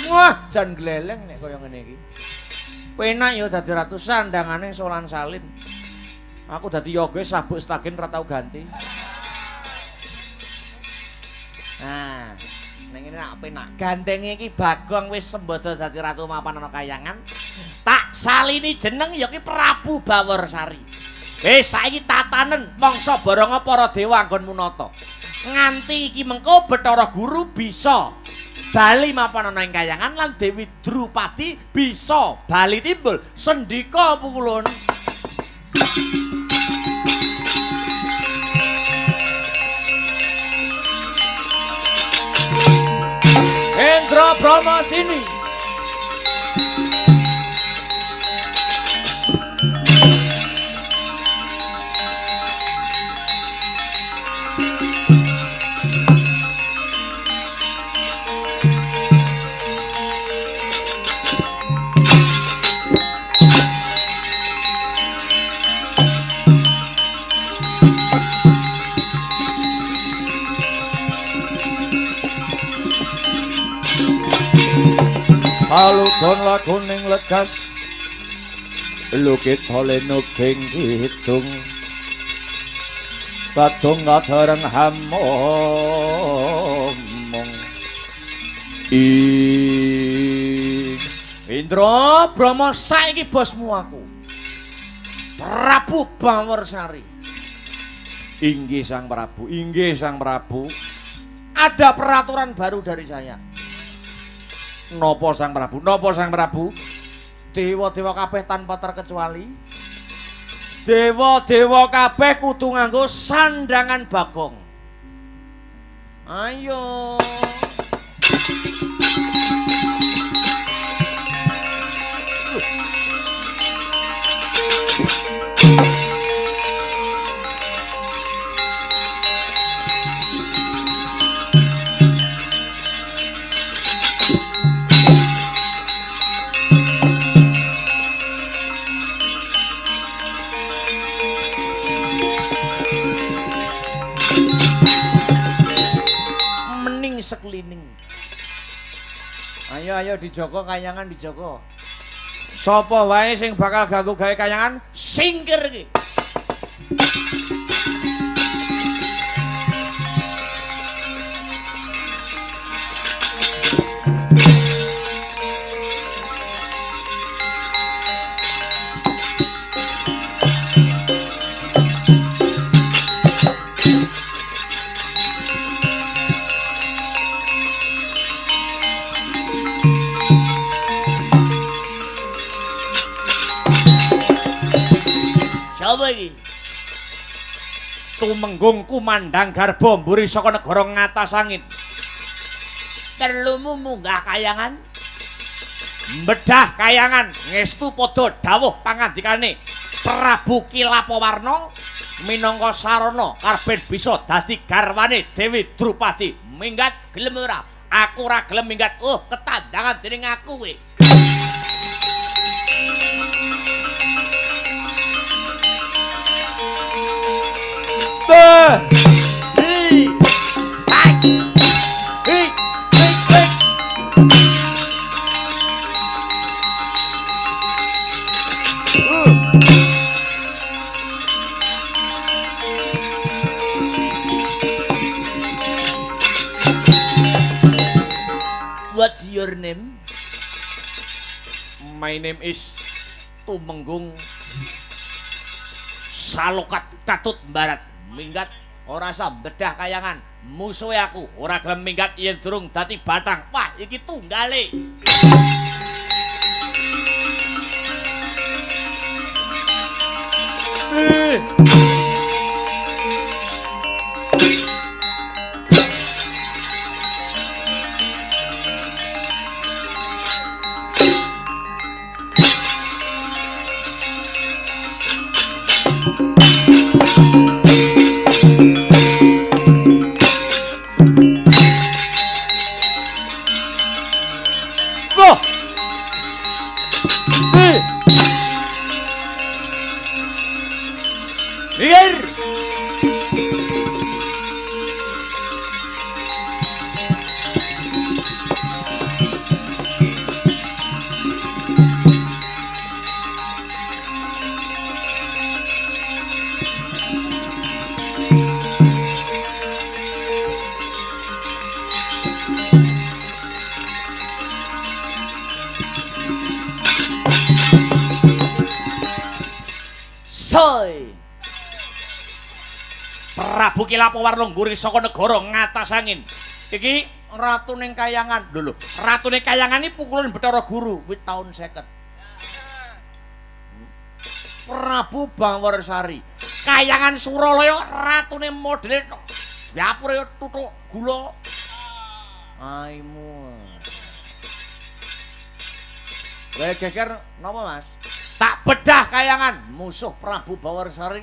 Speaker 2: wah jan gleleng nek kaya ngene iki penak ya dadi ratu sandangane solan salin aku dadi yoga sabuk stagen ra tau ganti nah ning ngene nak penak gandenge iki Bagong wis sembada dadi ratu mapan ana kayangan tak salini jeneng ya ki Prabu Baworsari saiki tatanen mangsa baranga para dewa anggon munata nganti iki mengko Bathara Guru bisa bali mapan ana ing kayangan lan Dewi Drupadi bisa bali timbul sendika pukulun Endra Brahma sini Aludon lakuning lekas lukit holeno geng hitung Badung ngadareng hamomong Indra Brahma saiki bosmu aku Prabu Baworsari Inggih Sang Prabu ada peraturan baru dari saya Napa Sang Prabu? Dewa-dewa kabeh tanpa terkecuali. Dewa-dewa kabeh kudu nganggo sandangan Bagong. Ayo. Sekelining. Ayo dijogo kayangan dijogo. Sapa wae sing bakal ganggu gawe kayangan singkir iki. Tumenggung kumandang garba mburi saka negara ngatasangit. Telumu munggah kayangan. Mbedah kayangan ngestu padha dawuh pangandikane Prabu Kilapawarna minangka sarana karben bisa dadi garwane Dewi Drupadi. Minggat gelem ora? Aku ora gelem minggat. Ketandangan dening aku kowe. What's your name? My name is tumenggung salokat katut barat minggat ora usah bedah kayangan musuhe aku ora gelem minggat yen durung dadi batang. Wah iki tunggale. Prabu Kilapawarna ngguri saka negara ngatas angin. Iki ratu ning kayangan. Lho, ratu ning kayangan iki pukulan Bathara Guru wit taun 50. Prabu Bawarsari. Kayangan Suralaya ratune modele yapure tutuk gula. Aimu. Kowe geger napa, Mas? Tak bedah kayangan musuh Prabu Bawarsari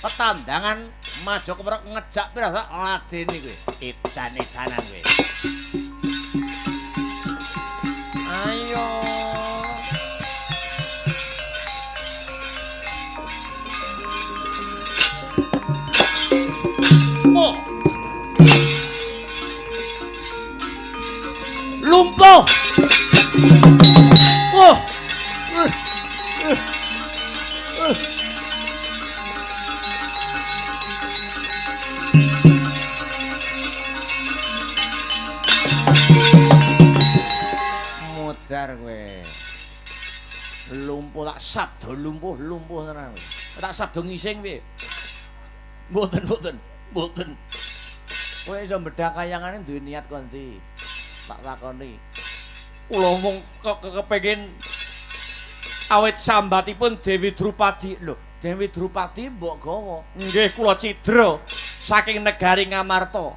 Speaker 2: petandangan maju keprok ngejak pirasa ladeni kowe edan-edanan kowe ayo oh lumpuh oh mudar kowe lumpuh tak sabdo lumpuh tenan kowe tak sabdo ngising piye mboten kowe iso bedah kayangane duwe niat konti tak takoni kula mung kepengin awit sambatipun Dewi Drupadi lho Dewi Drupadi mbok gawa nggih kula cidra saking negari Ngamarta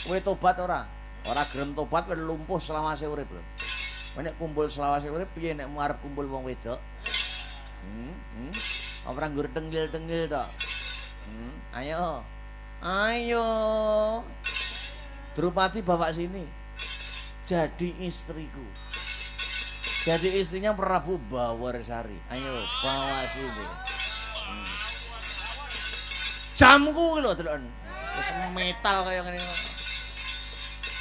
Speaker 2: kowe tobat ora gelem tobat kowe lumpuh selawase urip lho nek kumpul selawase urip piye nek arep kumpul wong wedok ora nggur tenggil-tenggil to ayo Drupadi bawa sini jadi istriku jadi istrinya Prabu Bawarsari ayo bawa sini jamku lho delok wis metal kaya ngene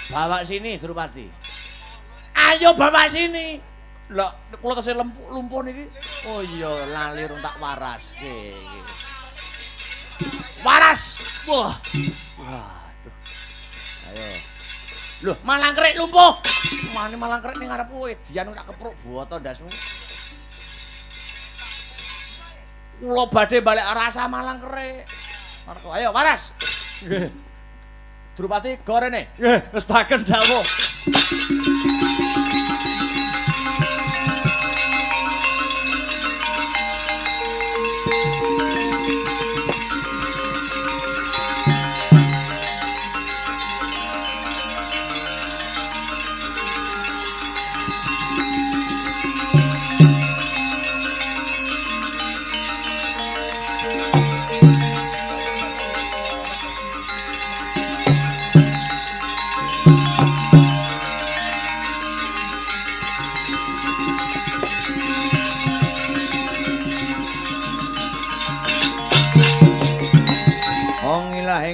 Speaker 2: bawa sini Drupadi ayo bawa sini lho kula tesih lumpuh niki oh iya lali rung tak waraske iki waras wah waduh ayo lho malangkrek lumpuh mane malangkrek ning ngarep kowe dian tak kepruk boto ndasmu kula badhe balik rasa malangkrek ayo waras nggih Drupadi gorene nggih wis tak kendhawuh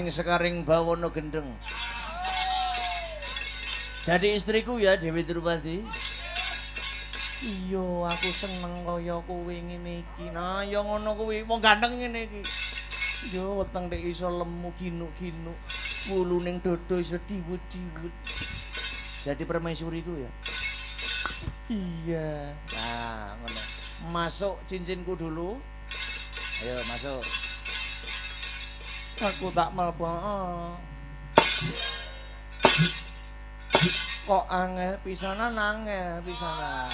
Speaker 2: sekaring bawana gendeng. Jadi istriku ya Dewi Drupadi. Iya, aku seneng kaya kowe ngene iki. Nah, ya ngono kuwi, wong ganteng ngene iki. Yo weteng nek iso lemu ginuk-ginuk, wuluning dodo iso diwut-diwut. Jadi permaisuriku ya. Iya. Nah, ngono. Masuk cincinku dulu. Ayo masuk. Aku tak mlebu. Kok angel pisanan angel pisanan.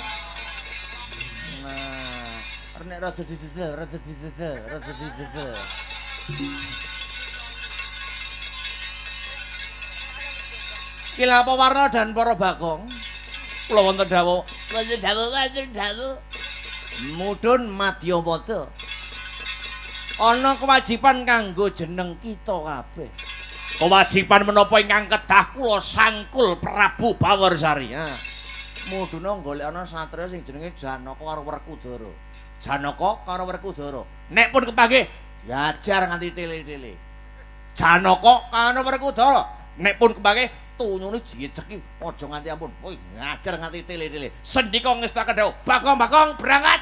Speaker 2: Nah, nek rada didedel. Kilapa Warna dan para Bagong. Kula wonten dawuh. Wonten dawuh. Mudhun Madyapada. Ana kewajiban kanggo jeneng kita kabeh. Kewajiban menapa ingkang kedah kula sangkul Prabu Bawarsari. Mudhuna golek ana satriya sing jenenge Janaka karo Werkudara. Janaka karo Werkudara. Nek pun kepanggih diajar nganti tele-tele. Janaka karo Werkudara. Nek pun kepanggih tunyune dijeki aja nganti ampun. Woi, ngajar nganti tele-tele. Sendika ngestaken dawuh, Bagong berangkat.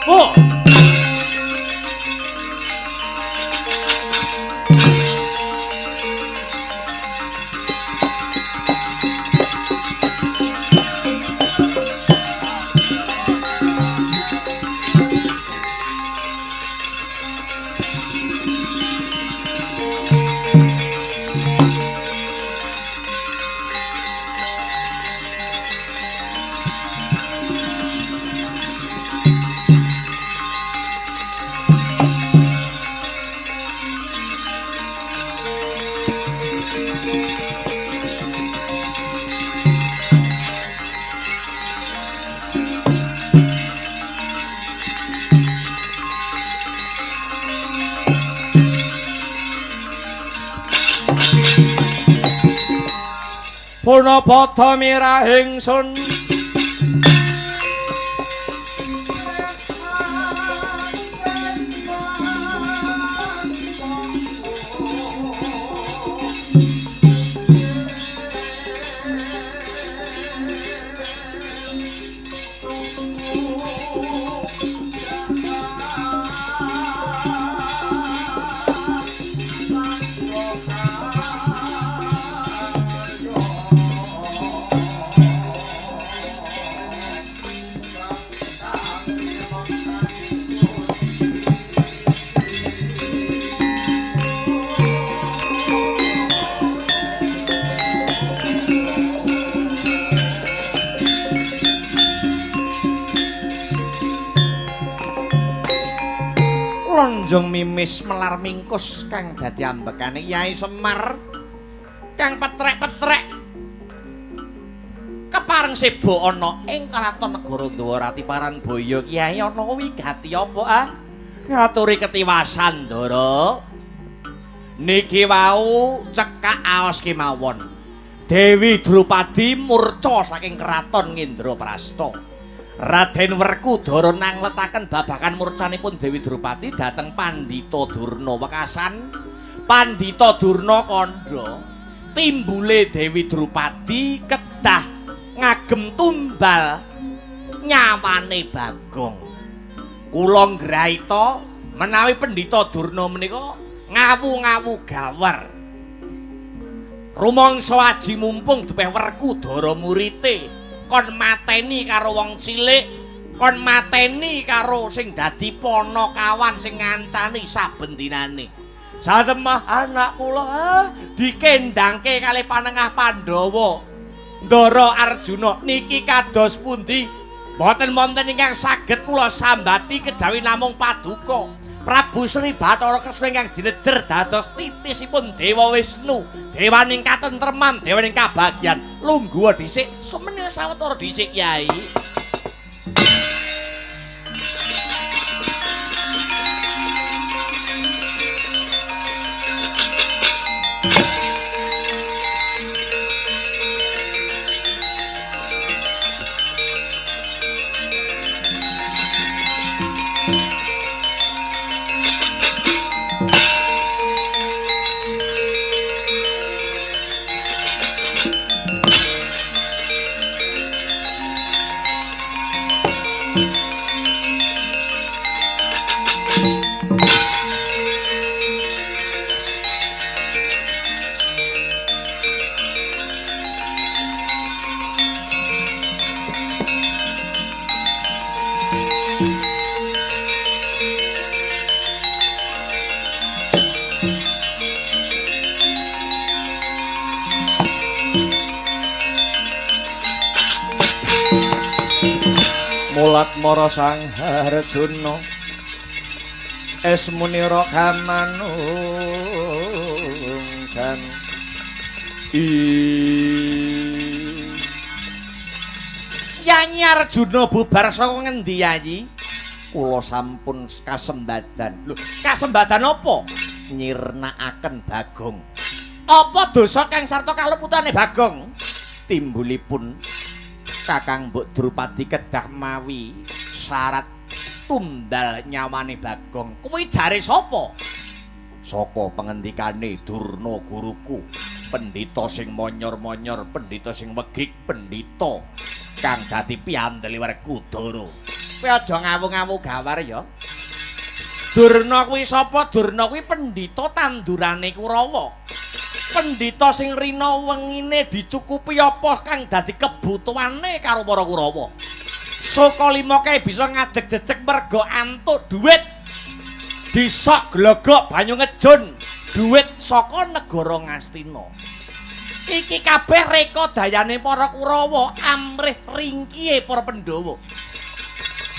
Speaker 2: Oh. Punapata mirahing sun lonjong mimis melar mingkus kang dadi ambekane Kyai Semar kang petrek-petrek kepareng sebo ana ing Karaton Negara Ndawarati Paranbaya. Kyai ana wigati apa ngaturi ketiwasan Ndara niki wau cekak aos kemawon Dewi Drupadi murca saking Keraton Ngendraprasta. Raden Werkudara nangletaken babakan murcanipun Dewi Drupadi dhateng Pandhita Durna wekasan Pandhita Durna kandha timbule Dewi Drupadi kedah ngagem tumbal nyawane Bagong. Kula nggraita menawi Pandhita Durna menika ngawu-ngawu gawar. Rumangsa aji mumpung dipeh Werkudara murite kon mateni karo wong cilik, kon mateni karo sing dadi ponokawan sing ngancani saben dinane. Satemah anak kula dikendangke kalih panengah Pandhawa. Ndara Arjuna niki kados pundi? Mboten wonten ingkang saged kula sambati kejawi namung paduka. Prabu Sri Bathara Kresna ingkang jinejer dados titisipun Dewa Wisnu, dewaning katentreman, dewaning kabagyan. Lungguh dhisik, sumene sawetara dhisik, Kyai. Kulatmara Sang Harjuna esmunira kamanunggan Nyanyi Arjuna bubar saka ngendi Yayi? Kula sampun kasembadan. Lho, kasembadan apa? Nyirnakaken Bagong. Apa dosa kang sarta kaluputane Bagong? Timbulipun Kakang Mbok Drupadi kedah mawi syarat tumbal nyawane Bagong. Kuwi jare sapa? Saka pengendikane Durna guruku. Pendhita sing monyor-monyor, pendhita sing wegik, pendhita kang dadi pianteli Werkudara. Kowe aja ngawung-ngawung gawar ya. Durna kuwi sapa? Durna kuwi pendhita tandurane Kurawa. Pendhita sing rina wengine dicukupi apa kang dadi kebutuhane karo para Kurawa. Saka lima kae bisa ngadeg jejeg merga antuk dhuwit. Disok glogok banyu ngejun dhuwit saka negara Ngastina. Iki kabeh reka dayane para Kurawa amrih ringkihe para Pandhawa.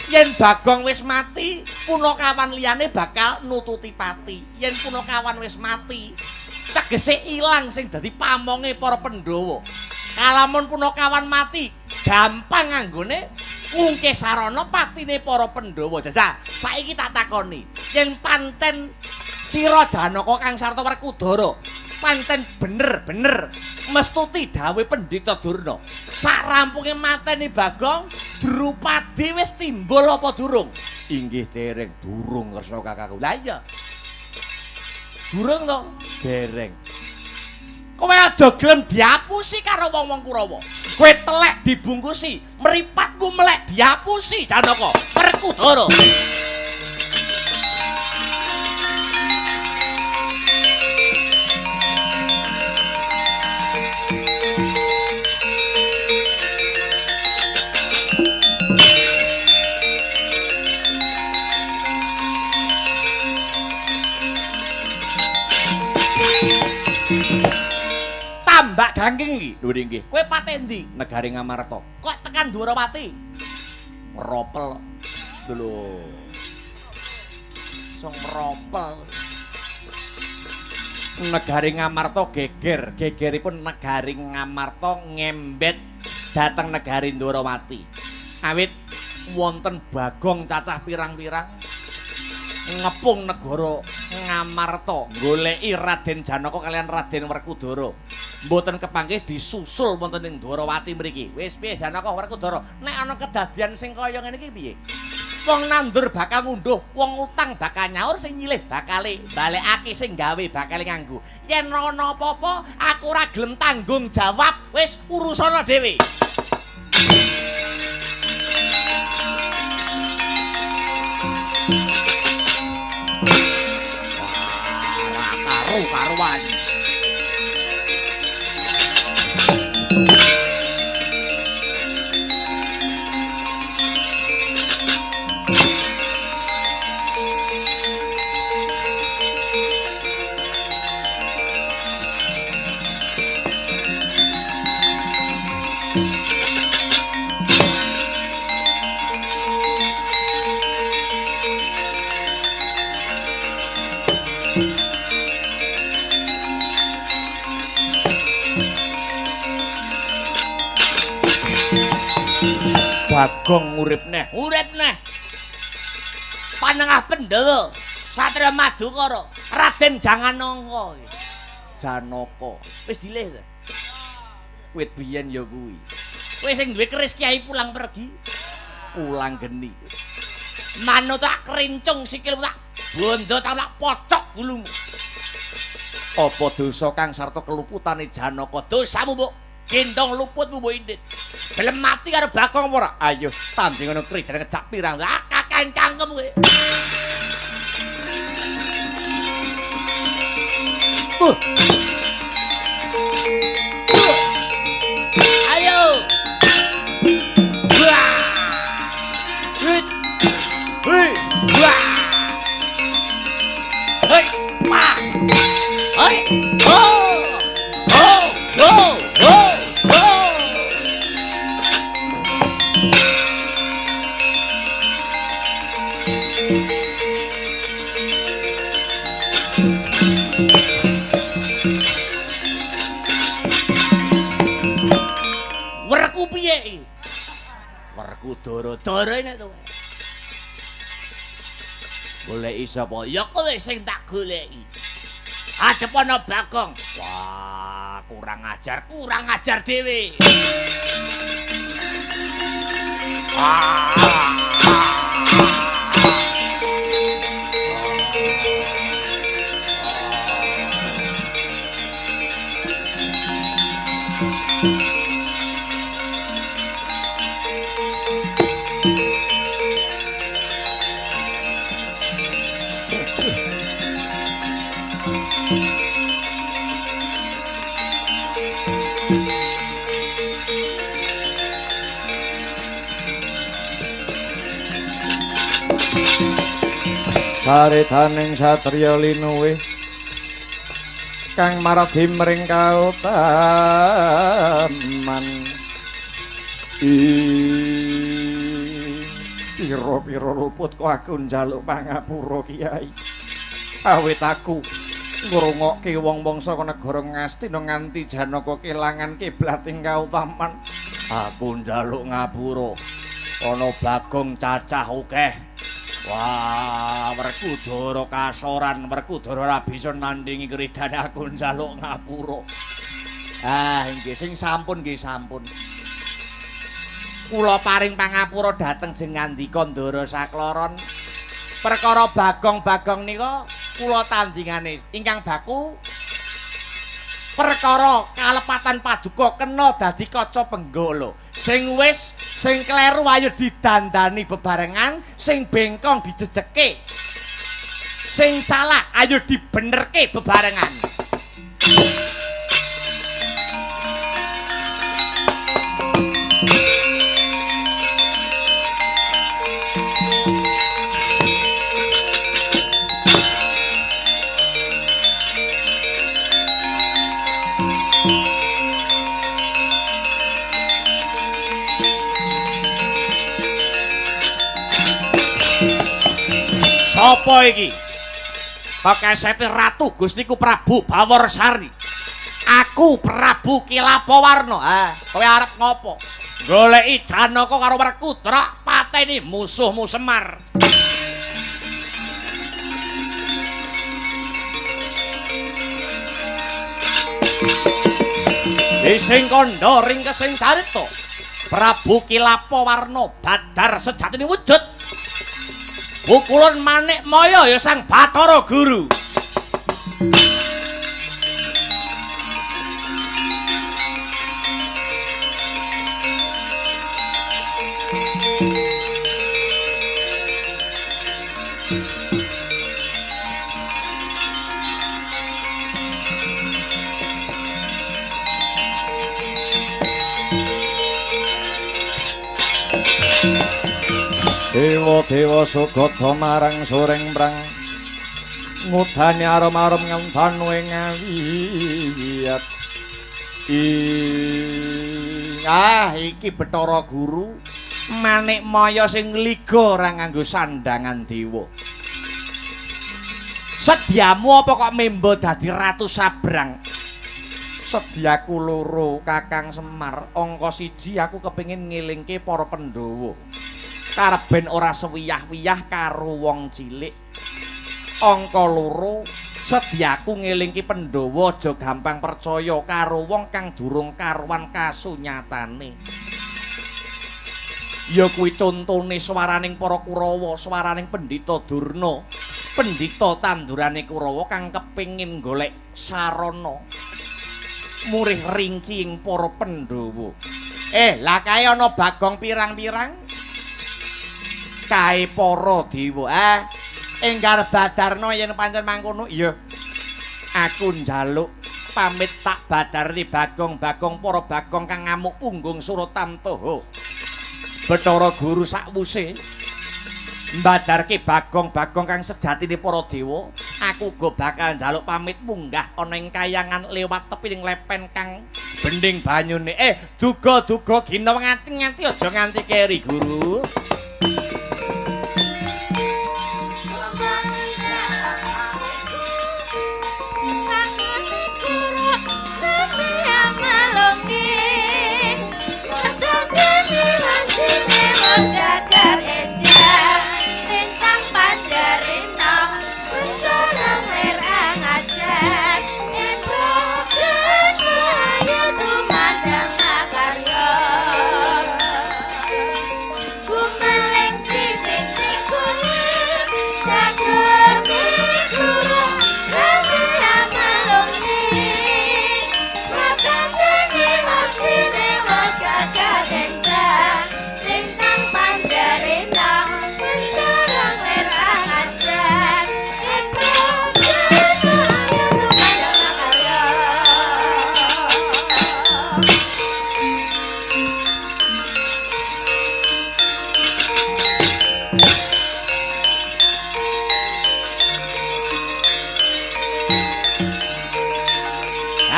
Speaker 2: Yen Bagong wis mati, punakawan liyane bakal nututi pati. Yen punakawan wis mati, tegese ilang sing dadi pamonge para Pandhawa. Kalamun punakawan mati, gampang anggone ngungke sarana patine para Pandhawa. Dasa, saiki tak takoni, yen pancen sira Janaka kang sarta Werkudara pancen bener-bener mestuti dawuh Pendhita Durna. Sak rampunge mateni Bagong, Drupadi wis timbul apa durung? Inggih dereng durung kersa kakangku. Lah iya. Durung to? Dereng. Kowe aja gelem diapusi karo wong-wong Kurawa. Kowe telek dibungkusi, mripatku melek diapusi Janaka Werkudara. Mbak Gangking iki lho nggih. Kowe pate ndi? Negari Ngamarta. Kok tekan Dwarawati? Meropel. Lho. Song meropel. Negari Ngamarta geger, gegeripun negari Ngamarta ngembet dhateng negari Dwarawati. Awit wonten Bagong cacah pirang-pirang ngepung negara Ngamarta goleki Raden Janaka kalian Raden Werkudara. Mboten kepanggih disusul wonten ing Dwarawati mriki. Wis piye Janaka Werkudara? Nek ana kedadian sing kaya ngene iki piye? Wong nandur bakal ngunduh, wong utang bakal nyaur, sing nyilih bakale balekake, sing gawe bakale nganggo. Yen ana apa-apa, aku ora gelem tanggung jawab, wis urusana dhewe. Karuan. Bagong urip neh. Panengah Pandhawa, Satria Madukara, Raden Janganaka. Janaka. Wis dilih ta? Wit biyen ya kuwi. Kowe sing duwe keris Kyai pulang pergi. Pulang geni. Manut tak krincung sikilmu tak bondo tak pocok gulumu. Apa dosa kang sarta keluputane Janaka? Dosamu, Mbok. Gendong luputmu mbok indit. Gelem mati karo Bagong ora? Ayo tanding ngono kridane ngejak pirang. Ah kakek cangkem kowe. Ayo. Wah. Hei. Wah. Hei. Wah. Hei. Oh. Dara nek to. Goleki sapa? Ya kowe sing tak goleki. Adep ana Bagong. Wah, kurang ajar dhewe.
Speaker 4: Saretaning satriya linuwih kang maradi mring kautaman pira-pira luput kok aku njaluk pangapura Kiai awit aku ngrungokke wong-wong saka negara Ngastina nganti Janaka kelangan kiblating kautaman aku njaluk ngapura ana Bagong cacah akeh. Wah, Werkudara kasoran, Werkudara ora bisa nandingi kridane aku njaluk ngapura. Ah, nggih sing sampun nggih sampun. Kula paring pangapura dhateng Jengandika Ndara Sakloron. Perkara Bagong-Bagong nika kula tandingane ingkang baku perkara kalepatan paduka kena dadi kaca penggala. Sing wis sing kleru ayo didandani bebarengan, sing bengkong dijejeke. Sing salah ayo dibenerke bebarengan. Sapa iki? Kakesete Ratu Gustiku Prabu Bawarsari. Aku Prabu Kilapawarna. Ah, kowe arep ngopo? Goleki Janaka karo Werkudara pateni musuhmu Semar. Sing kandha ring kesing carita. Prabu Kilapawarna badar sejatine wujud. Pukulan Manik Maya ya sang Bathara Guru. Dewa-dewa sugata marang soreng prang ngudani arom-arom ngentan wing ngawiyat.
Speaker 2: Iki Bathara Guru Manik Maya sing liga ora nganggo sandangan dewa. Sediamu apa kok membo dadi Ratu Sabrang?
Speaker 4: Sediaku loro Kakang Semar. Angka 1 aku kepengin ngelingke para Pandhawa. Karben ora sewiyah-wiyah karo wong cilik. Angka 2 sediaku ngelingke Pandhawa aja gampang percaya karo wong kang durung karuan kasunyatane. Ya kuwi contone swaraning para Kurawa, swaraning Pendhita Durna, Pendhita tandurane Kurawa kang kepingin golek sarana murih ringking para Pandhawa. Lah kae ana Bagong pirang-pirang kae para dewa. Enggar badarna yen pancen mangkono. Iya. Aku njaluk pamit tak badarni Bagong-Bagong para Bagong kang ngamuk punggung Suratamtaha. Bathara Guru sakwuse mbadarke Bagong-Bagong kang sejatine para dewa, aku uga bakal njaluk pamit munggah ana ing kayangan liwat tepining lepen kang bending banyune. Duga-duga gina nganti-nganti aja nganti keri, Guru.
Speaker 3: Hãy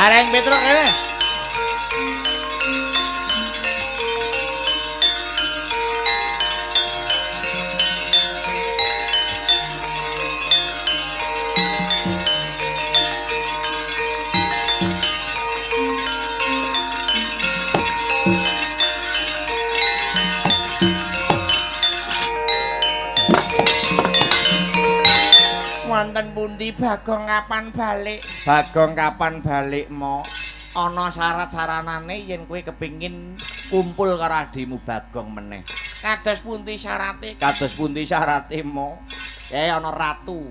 Speaker 1: Areng Petruk kene. Wonten pundi Bagong kapan balik?
Speaker 2: Bagong kapan balik mo? Ana syarat-saranane yen kowe kepingin kumpul karo adimu Bagong meneh.
Speaker 1: Kados pundi syarate?
Speaker 2: Kados pundi syarate mo? Ana ratu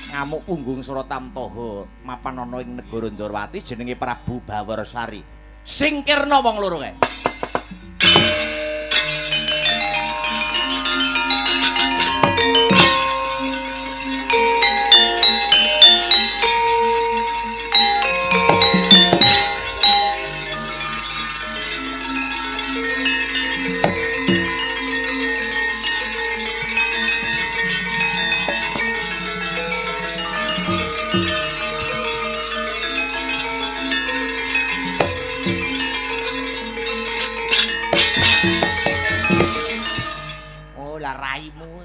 Speaker 2: ngamuk punggung Suratamtaha mapan ana ing negara Ndorowati jenenge Prabu Bawarsari. Singkirna wong loro kae.
Speaker 1: Raimu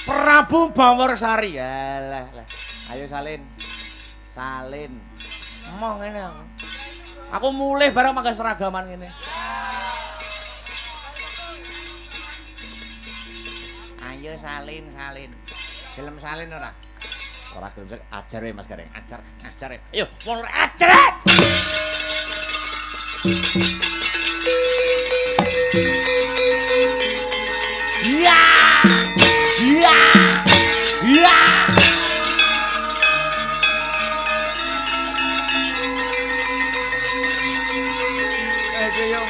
Speaker 2: Prabu Bawarsari. Alah, ayo salin. Salin.
Speaker 1: Emoh ngene aku. Aku mulih bareng mangga seragaman ngene.
Speaker 2: Ayo salin. Gelem salin ora? Ora gelem ajar wae Mas Gareng. Ajar. Ayo, wong ajar. Ya! Ayo yo.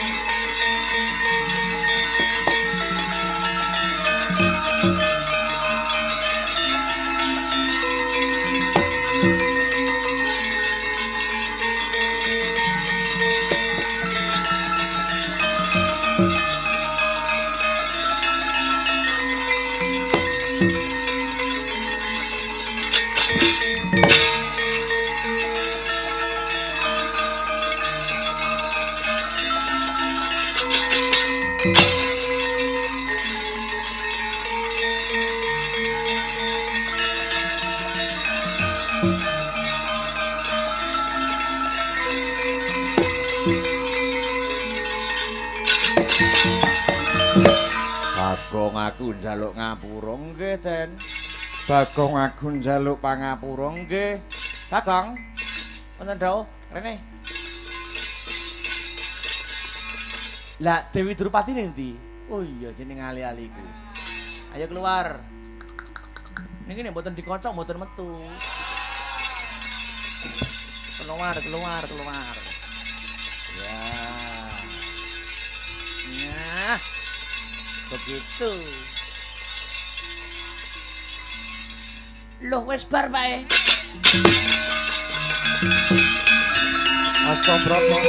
Speaker 2: Bagong aku njaluk ngapura nggih, Den. Bagong aku njaluk pangapura nggih. Bagong. Wonten dawuh, rene. Lah Dewi Drupadi ning ndi? Oh iya jeneng ali-aliku. Ayo keluar. Niki nek mboten dikocok mboten metu. Keluar. Ya. Nah. Begitu. Loh wis bar bae. Astagfirullah.